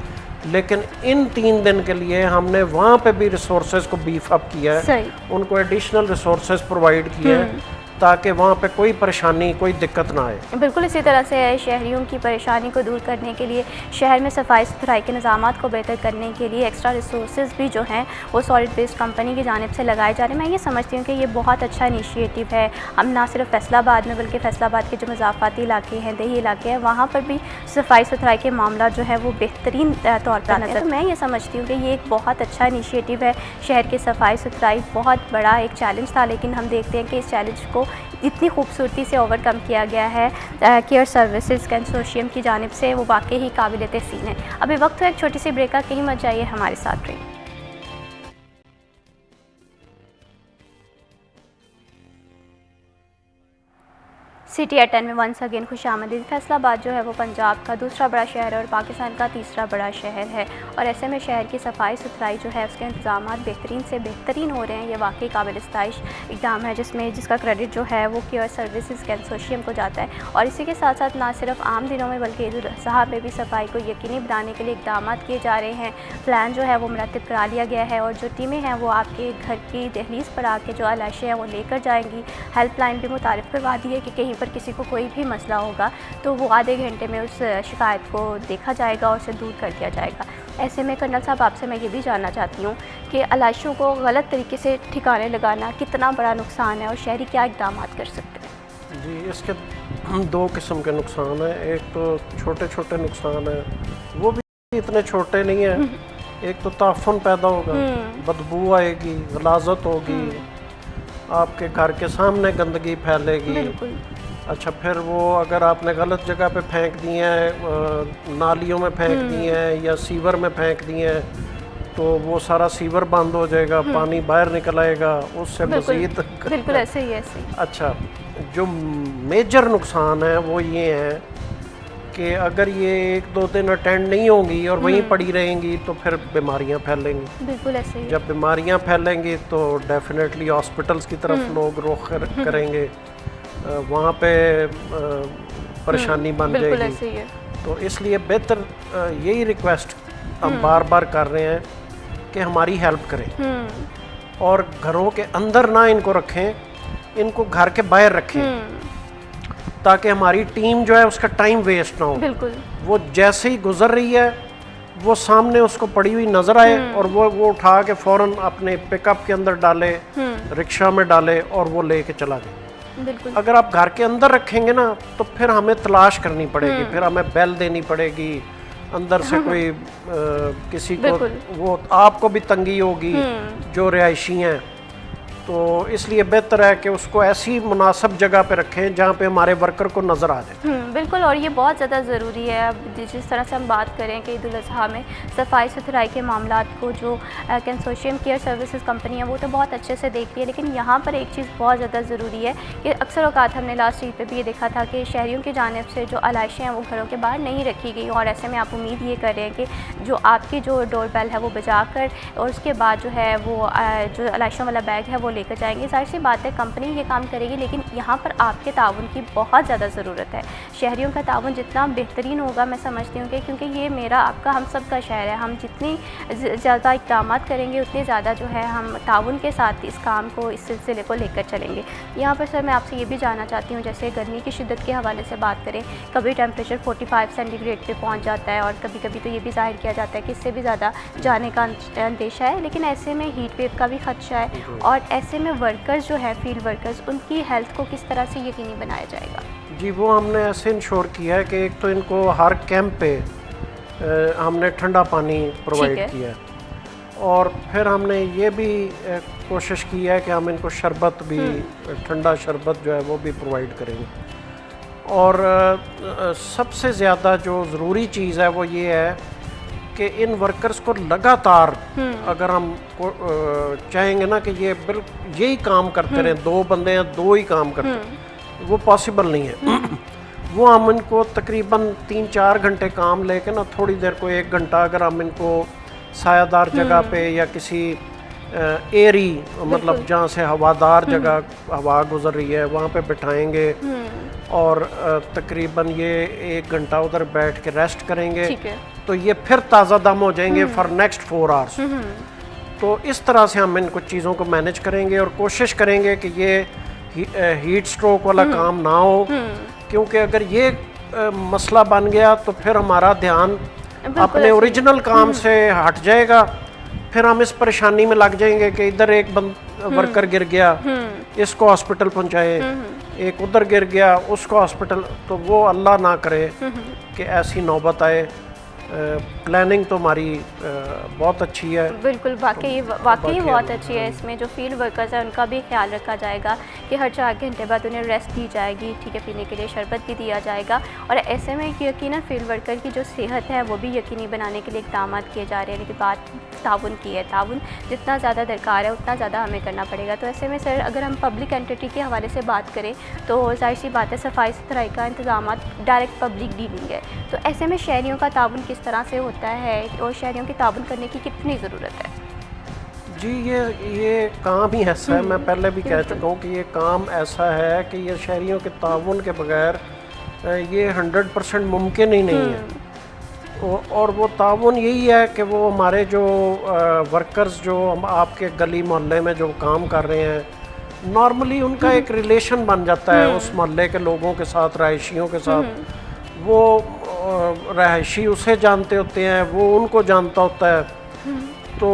लेकिन इन 3 दिन के लिए हमने वहाँ पे भी रिसोर्सेज को बीफ अप किया है, उनको एडिशनल रिसोर्सेज प्रोवाइड किए हैं ताकि वहाँ पे कोई परेशानी, कोई दिक्कत ना आए। बिल्कुल इसी तरह से शहरियों की परेशानी को दूर करने के लिए, शहर में सफाई सुथराई के निज़ामात को बेहतर करने के लिए एक्स्ट्रा रिसोर्सेज भी जो हैं वो सॉलिड वेस्ट कंपनी की जानिब से लगाए जा रहे हैं। मैं ये समझती हूँ कि ये बहुत अच्छा इनिशिएटिव है। हम ना सिर्फ फैसलाबाद में बल्कि फैसलाबाद के जो मज़ाफ़ाती इलाके हैं, देही इलाके हैं, वहाँ पर भी सफाई सुथराई के मामला जो है वो बेहतरीन तौर पर नज़र। तो मैं ये समझती हूँ कि ये एक बहुत अच्छा इनिशिएटिव है। शहर की सफाई सुथराई बहुत बड़ा एक चैलेंज था, लेकिन हम देखते हैं कि इस चैलेंज को इतनी खूबसूरती से ओवरकम किया गया है केयर सर्विसेज कंसोर्शियम की जानिब से, वो वाकई ही काबिल तहसीन है। अभी वक्त है एक छोटी सी ब्रेक का, कहीं मत जाइए, हमारे साथ रहिए। सिटी एट 10 में वंस अगेन खुश आमदीद। फैसलाबाद जो है वो पंजाब का दूसरा बड़ा शहर है और पाकिस्तान का तीसरा बड़ा शहर है और ऐसे में शहर की सफाई सुथराई जो है उसके इंतजाम बेहतरीन से बेहतरीन हो रहे हैं। ये वाकई काबिल इस्ताइश इक़दाम है जिसका क्रेडिट जो है वो केयर सर्विसेज कंसोर्शियम को जाता है। और इसी के साथ साथ ना सिर्फ आम दिनों में बल्कि ईद उल अज़हा में भी सफाई को यकीनी बनाने के लिए इक़दाम किए जा रहे हैं। प्लान जो है वो मुरतब करा लिया गया है और जो टीमें हैं वो आपके घर की दहलीज़ पर आके जो आलाइशें हैं वो लेकर जाएंगी। हेल्पलाइन भी मुतारिफ़ करवा दी है कि कहीं पर किसी को कोई भी मसला होगा तो वो आधे घंटे में उस शिकायत को देखा जाएगा और उसे दूर कर दिया जाएगा। ऐसे में कर्नल साहब आपसे मैं ये भी जानना चाहती हूँ कि आलाइशों को गलत तरीके से ठिकाने लगाना कितना बड़ा नुकसान है और शहरी क्या इक़दाम कर सकते हैं? जी, इसके 2 किस्म के नुकसान हैं। एक तो छोटे छोटे नुकसान हैं, वो भी इतने छोटे नहीं हैं। एक तो ताफ़ुन पैदा होगा, बदबू आएगी, गलाजत होगी, आपके घर के सामने गंदगी फैलेगी। अच्छा, फिर वो अगर आपने गलत जगह पे फेंक दिए हैं, नालियों में फेंक दिए हैं या सीवर में फेंक दिए हैं तो वो सारा सीवर बंद हो जाएगा, पानी बाहर निकल आएगा, उससे मज़ीद बिल्कुल ऐसे ही। अच्छा, जो मेजर नुकसान है वो ये है कि अगर ये 1-2 दिन अटेंड नहीं होंगी और वहीं पड़ी रहेंगी तो फिर बीमारियां फैलेंगी। बिल्कुल ऐसे ही है। जब बीमारियां फैलेंगी तो डेफिनेटली हॉस्पिटल्स की तरफ लोग रुख करेंगे, वहाँ पे परेशानी बन बिल्कुल जाएगी। ऐसे ही है। तो इसलिए बेहतर यही रिक्वेस्ट हम बार बार कर रहे हैं कि हमारी हेल्प करें और घरों के अंदर ना इनको रखें, इनको घर के बाहर रखें ताकि हमारी टीम जो है उसका टाइम वेस्ट ना हो। बिल्कुल। वो जैसे ही गुजर रही है वो सामने उसको पड़ी हुई नजर आए और वो उठा के फौरन अपने पिकअप के अंदर डाले, रिक्शा में डाले और वो लेके चला जाए। बिल्कुल। अगर आप घर के अंदर रखेंगे ना तो फिर हमें तलाश करनी पड़ेगी, फिर हमें बेल देनी पड़ेगी, अंदर से कोई किसी को, वो आपको भी तंगी होगी जो रिहायशी हैं। तो इसलिए बेहतर है कि उसको ऐसी मुनासिब जगह पे रखें जहाँ पे हमारे वर्कर को नज़र आ जाए। बिल्कुल, और ये बहुत ज़्यादा ज़रूरी है। अब जिस तरह से हम बात करें कि ईद उल अज़हा में सफाई सुथराई के मामलात को जो कंसोर्शियम केयर सर्विसेज कंपनी है वो तो बहुत अच्छे से देख रही है, लेकिन यहाँ पर एक चीज़ बहुत ज़्यादा ज़रूरी है कि अक्सर औकात हमने लास्ट ईद पे भी ये देखा था कि शहरियों की जानिब से जो आलाइशें हैं वो घरों के बाहर नहीं रखी गई, और ऐसे में आप उम्मीद ये कर रहे हैं कि जो आपकी जो डोर बेल है वो बजा कर और उसके बाद जो है वो जो आलाइशों वाला बैग है वो लेकर जाएंगे। जाहिर सी बात है कंपनी ये काम करेगी, लेकिन यहाँ पर आपके ताउन की बहुत ज़्यादा ज़रूरत है। शहरियों का ताउन जितना बेहतरीन होगा मैं समझती हूँ कि क्योंकि ये मेरा आपका हम सब का शहर है, हम जितनी ज़्यादा इक़दाम करेंगे उतने ज़्यादा जो है हम ताउन के साथ इस काम को, इस सिलसिले को लेकर चलेंगे। यहाँ पर सर मैं आपसे ये भी जानना चाहती हूँ, जैसे गर्मी की शिद्दत के हवाले से बात करें, कभी टेम्परेचर 45 सेंटीग्रेड पे पहुँच जाता है और कभी कभी तो ये भी ज़ाहिर किया जाता है कि इससे भी ज़्यादा जाने का अंदेशा है, लेकिन ऐसे में हीट वेव का भी खदशा है, और ऐसे में वर्कर्स जो है फील्ड वर्कर्स, उनकी हेल्थ को किस तरह से यकीनी बनाया जाएगा? जी, वो हमने ऐसे इंश्योर किया है कि एक तो इनको हर कैंप पे हमने ठंडा पानी प्रोवाइड किया है, और फिर हमने ये भी कोशिश की है कि हम इनको शरबत भी, ठंडा शरबत जो है वो भी प्रोवाइड करेंगे। और सबसे ज़्यादा जो ज़रूरी चीज़ है वो ये है कि इन वर्कर्स को लगातार, अगर हम चाहेंगे ना कि ये यही काम करते रहें, 2 बंदे हैं 2 ही काम करते हैं, वो पॉसिबल नहीं है। वो हम इनको तकरीबन 3-4 घंटे काम लेके ना थोड़ी देर को 1 घंटा अगर हम इनको सायादार जगह पे या किसी एरी, मतलब जहाँ से हवादार जगह हवा गुजर रही है वहाँ पे बिठाएंगे और तकरीबन ये 1 घंटा उधर बैठ के रेस्ट करेंगे, तो ये फिर ताज़ा दम हो जाएंगे फॉर नेक्स्ट 4 आवर्स। तो इस तरह से हम इन कुछ चीज़ों को मैनेज करेंगे और कोशिश करेंगे कि ये हीट स्ट्रोक वाला काम ना हो, क्योंकि अगर ये मसला बन गया तो फिर हमारा ध्यान अपने ओरिजिनल काम से हट जाएगा, फिर हम इस परेशानी में लग जाएंगे कि इधर एक वर्कर गिर गया, इसको हॉस्पिटल पहुंचाए, एक उधर गिर गया उसको हॉस्पिटल, तो वो अल्लाह ना करे कि ऐसी नौबत आए। प्लानिंग तो हमारी बहुत अच्छी है। बिल्कुल, वाकई बहुत अच्छी है। इसमें जो फील्ड वर्कर्स हैं उनका भी ख्याल रखा जाएगा कि हर 4 घंटे बाद उन्हें रेस्ट दी जाएगी, ठीक है, पीने के लिए शरबत भी दिया जाएगा, और ऐसे में यकीनन फील्ड वर्कर की जो सेहत है वो भी यकीनी बनाने के लिए इक़दाम किए जा रहे हैं। लेकिन बात ताउन की है, ताउन जितना ज़्यादा दरकार है उतना ज़्यादा हमें करना पड़ेगा। तो ऐसे में सर अगर हम पब्लिक एंटिटी के हवाले से बात करें तो जाहिर सी बात है सफाई सुथराई का इंतज़ाम डायरेक्ट पब्लिक डीलिंग है, तो ऐसे में शहरियों का ताउन किस तरह से होता है और शहरियों की ताउन करने की कितनी ज़रूरत है? जी, ये काम ही ऐसा है, मैं पहले भी कह चुका हूँ कि ये काम ऐसा है कि ये शहरियों के ताउन के बगैर ये 100% मुमकिन ही नहीं है। और वो ताउन यही है कि वो हमारे जो वर्कर्स जो हम आपके गली मोहल्ले में जो काम कर रहे हैं, नॉर्मली उनका एक रिलेशन बन जाता है उस मोहल्ले के लोगों के साथ, रहायशियों के साथ। वो रहायशी उसे जानते होते हैं, वो उनको जानता होता है, तो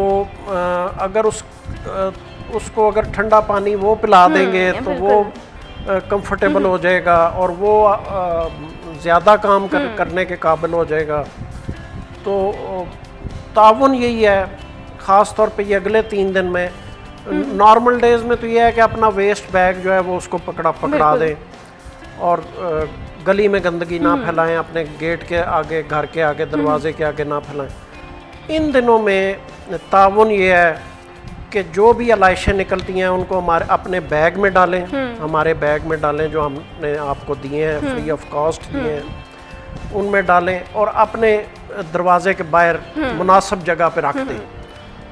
अगर उसको अगर ठंडा पानी वो पिला देंगे तो वो कंफर्टेबल हो जाएगा और वो ज़्यादा काम करने के काबिल हो जाएगा। तो ताउन यही है, ख़ास तौर पे ये अगले 3 दिन में, नॉर्मल डेज़ में तो ये है कि अपना वेस्ट बैग जो है वो उसको पकड़ा दें और गली में गंदगी ना फैलाएं, अपने गेट के आगे, घर के आगे, दरवाजे के आगे ना फैलाएं। इन दिनों में ताउन ये है कि जो भी अलाइशें निकलती हैं उनको हमारे अपने बैग में डालें, हमारे बैग में डालें जो हमने आपको दिए हैं, फ्री ऑफ कॉस्ट दिए हैं। उनमें डालें और अपने दरवाजे के बाहर मुनासिब जगह पे रख दें,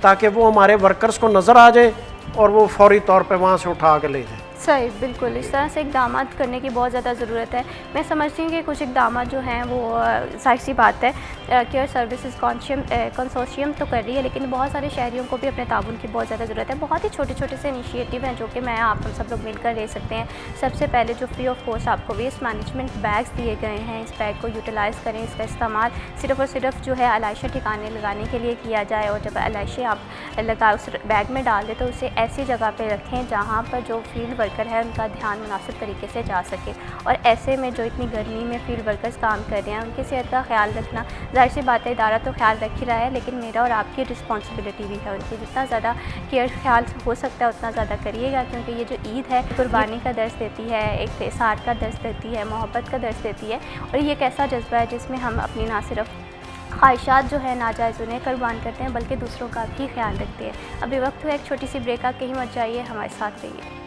ताकि वो हमारे वर्कर्स को नज़र आ जाए और वो फौरी तौर पे वहाँ से उठा के ले जाए। सही, बिल्कुल इस तरह से इकदाम करने की बहुत ज़्यादा ज़रूरत है। मैं समझती हूँ कि कुछ इकदाम जो हैं वो जाहिर सी बात है केयर सर्विसेज कंसोर्शियम तो कर रही है, लेकिन बहुत सारे शहरियों को भी अपने ताउन की बहुत ज़्यादा ज़रूरत है। बहुत ही छोटे छोटे से इनिशिएटिव हैं जो कि मैं आप हम सब लोग मिलकर ले सकते हैं। सबसे पहले जो फ्री ऑफ कॉस्ट आपको वेस्ट मैनेजमेंट बैग्स दिए गए हैं, इस बैग को यूटिलाइज़ करें। इसका इस्तेमाल सिर्फ़ और सिर्फ जो है अलाइशा ठिकाने लगाने के लिए किया जाए, और जब अलाइशे आप लगा उस बैग में डाल दें तो उसे ऐसी जगह पर रखें जहाँ पर जो फील्ड वर्कर है उनका ध्यान मुनासिब तरीके से जा सके। और ऐसे में जो इतनी गर्मी में फील्ड वर्कर्स काम कर रहे हैं उनकी सेहत का ख्याल रखना, जाहिर सी बात है इदारा तो ख्याल रख ही रहा है, लेकिन मेरा और आपकी रिस्पॉन्सिबिलिटी भी है। उनकी जितना ज़्यादा केयर ख्याल हो सकता है उतना ज़्यादा करिएगा, क्योंकि ये जो ईद है कुर्बानी का दर्स देती है, एक इसार का दर्स देती है, मोहब्बत का दर्स देती है। और ये एक ऐसा जज्बा है जिसमें हम अपनी ना सिर्फ ख्वाहिशात जो है नाजायज़ उन्हें कुर्बान करते हैं, बल्कि दूसरों का भी ख्याल रखते हैं। अभी वक्त हुआ एक छोटी सी ब्रेक, आप कहीं मत जाइए, हमारे साथ रहिए।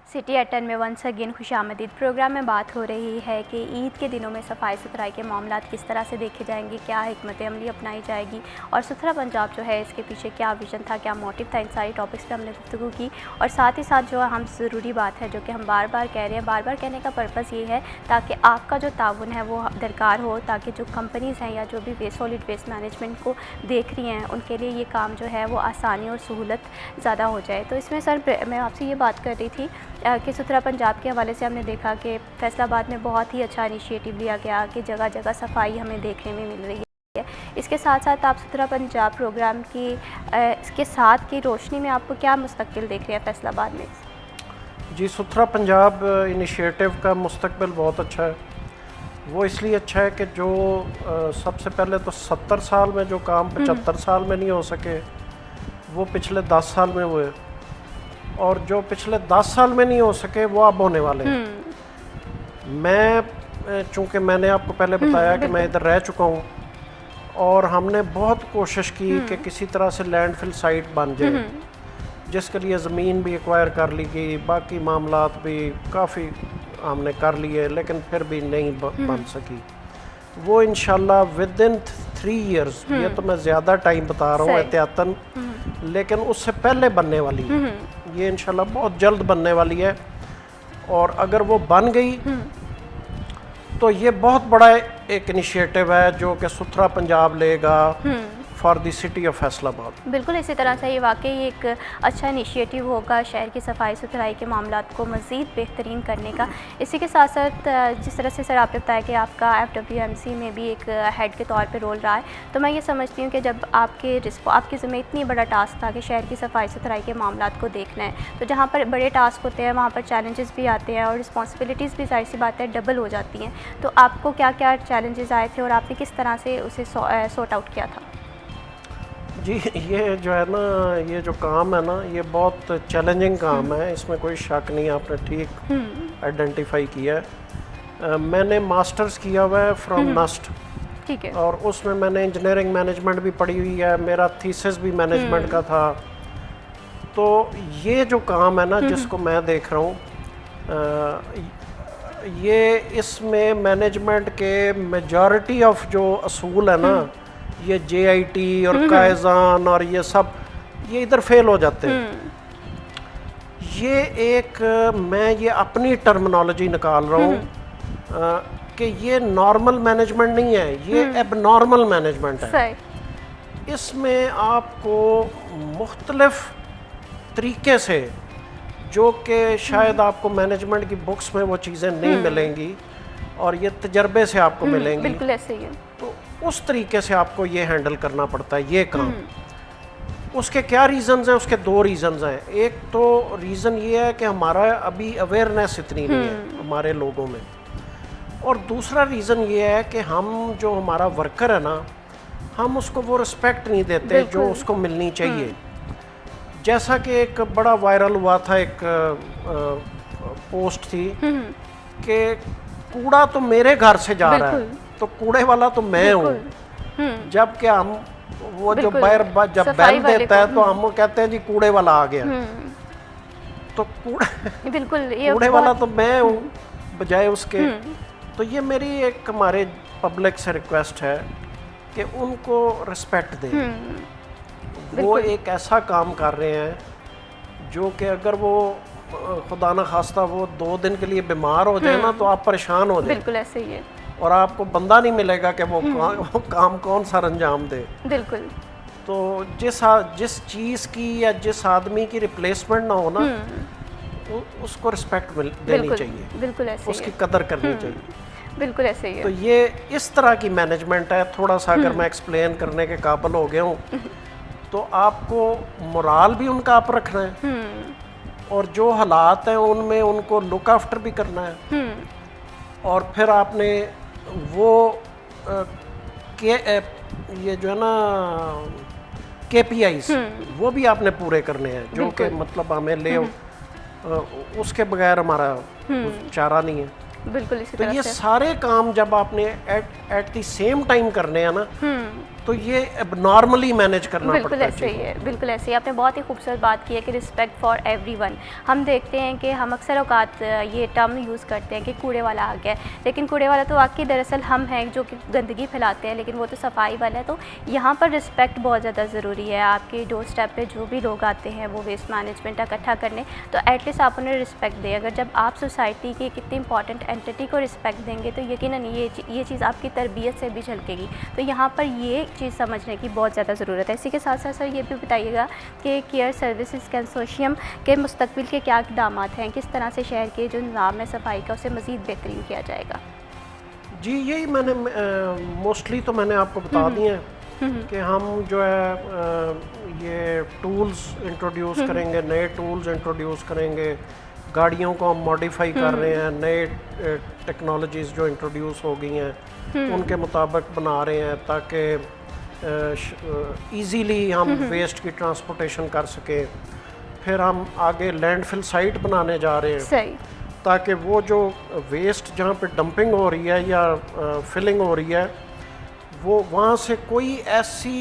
सिटी एट 10 में वंस अगेन खुशामदीद। प्रोग्राम में बात हो रही है कि ईद के दिनों में सफाई सुथराई के मामला किस तरह से देखे जाएंगे, क्या हिकमत अमली अपनाई जाएगी और सुथरा पंजाब जो है इसके पीछे क्या विजन था, क्या मोटिव था। इन सारी टॉपिक्स पे हमने गुफ्तगू की। और साथ ही साथ जो हम ज़रूरी बात है जो कि हम बार बार कह रहे हैं, बार बार कहने का पर्पज़ ये है ताकि आपका जो ताउन है वो दरकार हो, ताकि जो कंपनीज़ हैं या जो भी सॉलिड वेस्ट मैनेजमेंट को देख रही हैं उनके लिए ये काम जो है वो आसानी और सहूलत ज़्यादा हो जाए। तो इसमें सर मैं आपसे ये बात कर रही थी कि सुथरा पंजाब के हवाले से हमने देखा कि फैसलाबाद में बहुत ही अच्छा इनिशिएटिव लिया गया कि जगह जगह सफाई हमें देखने में मिल रही है। इसके साथ साथ आप सुथरा पंजाब प्रोग्राम की इसके साथ की रोशनी में आपको क्या मुस्तकबिल देख रहे हैं फैसलाबाद में? जी, सुथरा पंजाब इनिशिएटिव का मुस्तकबिल बहुत अच्छा है। वो इसलिए अच्छा है कि जो सबसे पहले तो 70 साल में जो काम 75 साल में नहीं हो सके वो पिछले 10 साल में हुए, और जो पिछले 10 साल में नहीं हो सके वो अब होने वाले हैं। मैं चूँकि मैंने आपको पहले बताया कि मैं इधर रह चुका हूँ और हमने बहुत कोशिश की कि किसी तरह से लैंडफिल साइट बन जाए, जिसके लिए ज़मीन भी एक्वायर कर ली गई, बाकी मामलात भी काफ़ी हमने कर लिए, लेकिन फिर भी नहीं बन सकी। वो इंशाल्लाह विद इन 3 ईयर्स, ये तो मैं ज़्यादा टाइम बता रहा हूँ एहतियातन, लेकिन उससे पहले बनने वाली है। ये इंशाल्लाह बहुत जल्द बनने वाली है, और अगर वो बन गई तो ये बहुत बड़ा एक इनिशिएटिव है जो कि सुथरा पंजाब लेगा for the city of Faisalabad. बिल्कुल इसी तरह से ये वाकई एक अच्छा इनिशिएटिव होगा शहर की सफाई सुथराई के मामलात को मज़ीद बेहतरीन करने का। इसी के साथ साथ जिस तरह से सर आपने बताया कि आपका FWMC में भी एक हेड के तौर पे रोल रहा है, तो मैं ये समझती हूँ कि जब आपके ज़िम्मे इतनी बड़ा टास्क था कि शहर की सफाई सुथराई के मामलात को देखना है, तो जहाँ पर बड़े टास्क होते हैं वहाँ पर चैलेंजेस भी आते हैं और रिस्पॉन्सिबिलिटीज़ भी जाहिर सी बात है डबल हो जाती हैं। तो आपको क्या क्या चैलेंजेस आए थे और आपने किस तरह से उसे सॉर्ट आउट किया था? जी, ये जो है ना, ये जो काम है ना, ये बहुत चैलेंजिंग काम है, इसमें कोई शक नहीं, आपने ठीक आइडेंटिफाई किया है। मैंने मास्टर्स किया हुआ है फ्रॉम नस्ट, ठीक है, और उसमें मैंने इंजीनियरिंग मैनेजमेंट भी पढ़ी हुई है, मेरा थीसिस भी मैनेजमेंट का था। तो ये जो काम है ना जिसको मैं देख रहा हूँ, ये इसमें मैनेजमेंट के मेजॉरिटी ऑफ जो असूल है ना, ये JIT और कायजान और ये सब, ये इधर फेल हो जाते हैं। ये एक मैं ये अपनी टर्मिनोलॉजी निकाल रहा हूँ कि ये नॉर्मल मैनेजमेंट नहीं है, ये एबनॉर्मल मैनेजमेंट है। इसमें आपको मुख्तलिफ तरीके से, जो कि शायद आपको मैनेजमेंट की बुक्स में वो चीज़ें नहीं मिलेंगी और ये तजर्बे से आपको मिलेंगी। बिल्कुल ऐसे ही है। तो उस तरीके से आपको ये हैंडल करना पड़ता है ये काम। उसके क्या रीज़न्स हैं? उसके 2 रीज़न्स हैं। एक तो रीज़न ये है कि हमारा अभी अवेयरनेस इतनी नहीं है हमारे लोगों में, और दूसरा रीज़न ये है कि हम जो हमारा वर्कर है ना, हम उसको वो रिस्पेक्ट नहीं देते जो उसको मिलनी चाहिए। जैसा कि एक बड़ा वायरल हुआ था, एक पोस्ट थी कि कूड़ा तो मेरे घर से जा रहा है, तो कूड़े वाला तो मैं हूँ, जबकि हम वो जो जब बैन देता है तो हम कहते हैं जी कूड़े वाला आ गया। तो कूड़े बिल्कुल, ये कूड़े वाला बहुत- तो मैं हूँ बजाय उसके। तो ये मेरी एक हमारे पब्लिक से रिक्वेस्ट है कि उनको रिस्पेक्ट दें। वो एक ऐसा काम कर रहे हैं जो कि अगर वो खुदा न खास्ता वो 2 दिन के लिए बीमार हो जाए ना तो आप परेशान हो जाए, बिल्कुल ऐसे ही है, और आपको बंदा नहीं मिलेगा कि वो काम कौन सा अंजाम दे। बिल्कुल। तो जिस चीज़ की या जिस आदमी की रिप्लेसमेंट ना हो ना, उसको रिस्पेक्ट देनी बिल्कुल चाहिए, बिल्कुल ऐसे ही उसकी है, कदर करनी चाहिए। बिल्कुल ऐसे ही तो है। ये इस तरह की मैनेजमेंट है। थोड़ा सा अगर मैं एक्सप्लेन करने के काबिल हो गया हूँ तो आपको मोराल भी उनका आप रखना है, और जो हालात हैं उनमें उनको लुक आफ्टर भी करना है, और फिर आपने वो ये जो है ना KPIs वो भी आपने पूरे करने हैं, जो कि मतलब हमें ले उसके बगैर हमारा कुछ चारा नहीं है। बिल्कुल इसी तो तरह ये से। सारे काम जब आपने एट द सेम टाइम करने हैं ना, तो ये नॉर्मली मैनेज करना बिल्कुल पड़ता है ऐसे ही चीज़ों है, बिल्कुल ऐसे ही। आपने बहुत ही खूबसूरत बात की है कि रिस्पेक्ट फॉर एवरीवन। हम देखते हैं कि हम अक्सर औकात ये टर्म यूज़ करते हैं कि कूड़े वाला आ गया है, लेकिन कूड़े वाला तो वाकई दरअसल हम हैं जो कि गंदगी फैलाते हैं, लेकिन वो तो सफाई वाला है। तो यहाँ पर रिस्पेक्ट बहुत ज़्यादा ज़रूरी है। आपके डोर स्टेप पर जो भी लोग आते हैं वो वेस्ट मैनेजमेंट इकट्ठा करने, तो एटलीस्ट आप उन्हें रिस्पेक्ट दें। अगर जब आप सोसाइटी की कितनी इंपॉर्टेंट एंटिटी को रिस्पेक्ट देंगे तो यकीनन ये चीज़ आपकी तरबियत से भी झलकेगी। तो यहाँ पर ये चीज़ समझने की बहुत ज़्यादा ज़रूरत है। इसी के साथ साथ सर ये भी बताइएगा कि केयर सर्विसेज कंसोर्शियम के मुस्तकबिल के क्या इक़दामात हैं, किस तरह से शहर के जो निज़ाम है सफाई का उसे मज़ीद बेहतरीन किया जाएगा। जी, यही मैंने मोस्टली तो मैंने आपको बता दिए हैं कि हम जो है ये टूल्स इंट्रोड्यूस करेंगे, नए टूल्स इंट्रोड्यूस करेंगे, गाड़ियों को हम मॉडिफाई कर रहे हैं, नए टेक्नोलॉजीज़ जो इंट्रोड्यूस हो गई हैं उनके मुताबिक बना रहे हैं ताकि इजीली हम वेस्ट की ट्रांसपोर्टेशन कर सकें। फिर हम आगे लैंडफिल साइट बनाने जा रहे हैं, सही, ताकि वो जो वेस्ट जहाँ पे डंपिंग हो रही है या फिलिंग हो रही है वो वहाँ से कोई ऐसी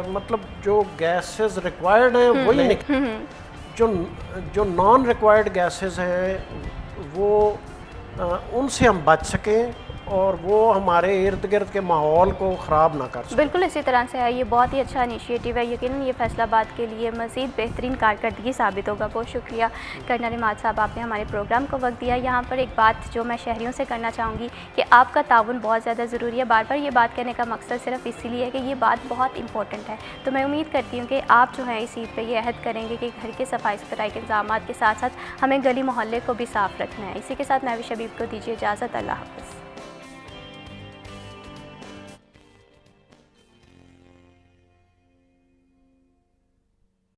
मतलब जो गैसेस रिक्वायर्ड हैं वही निकले, जो नॉन रिक्वायर्ड गैसेस हैं वो उनसे हम बच सकें और वो हमारे इर्द गिर्द के माहौल को ख़राब ना कर सके। बिल्कुल इसी तरह से है। ये बहुत ही अच्छा इनिशिएटिव है। यकीनन ये फैसलाबाद के लिए मज़ीद बेहतरीन कारकर्दगी साबित होगा। बहुत शुक्रिया कर्नल इमाद साहब, आपने हमारे प्रोग्राम को वक्त दिया। यहाँ पर एक बात जो मैं शहरियों से करना चाहूँगी कि आपका ताउन बहुत ज़्यादा ज़रूरी है। बार बार ये बात कहने का मकसद सिर्फ इसीलिए है कि ये बात बहुत इंपॉर्टेंट है। तो मैं उम्मीद करती हूँ कि आप जो है इस ईद पर ये अहद करेंगे कि घर के सफाई सुथराई के इंतजाम के साथ साथ हमें गली मोहल्ले को भी साफ़ रखना है। इसी के साथ मैं भी शबीब को दीजिए इजाज़त। अल्लाह हाफ़िज़।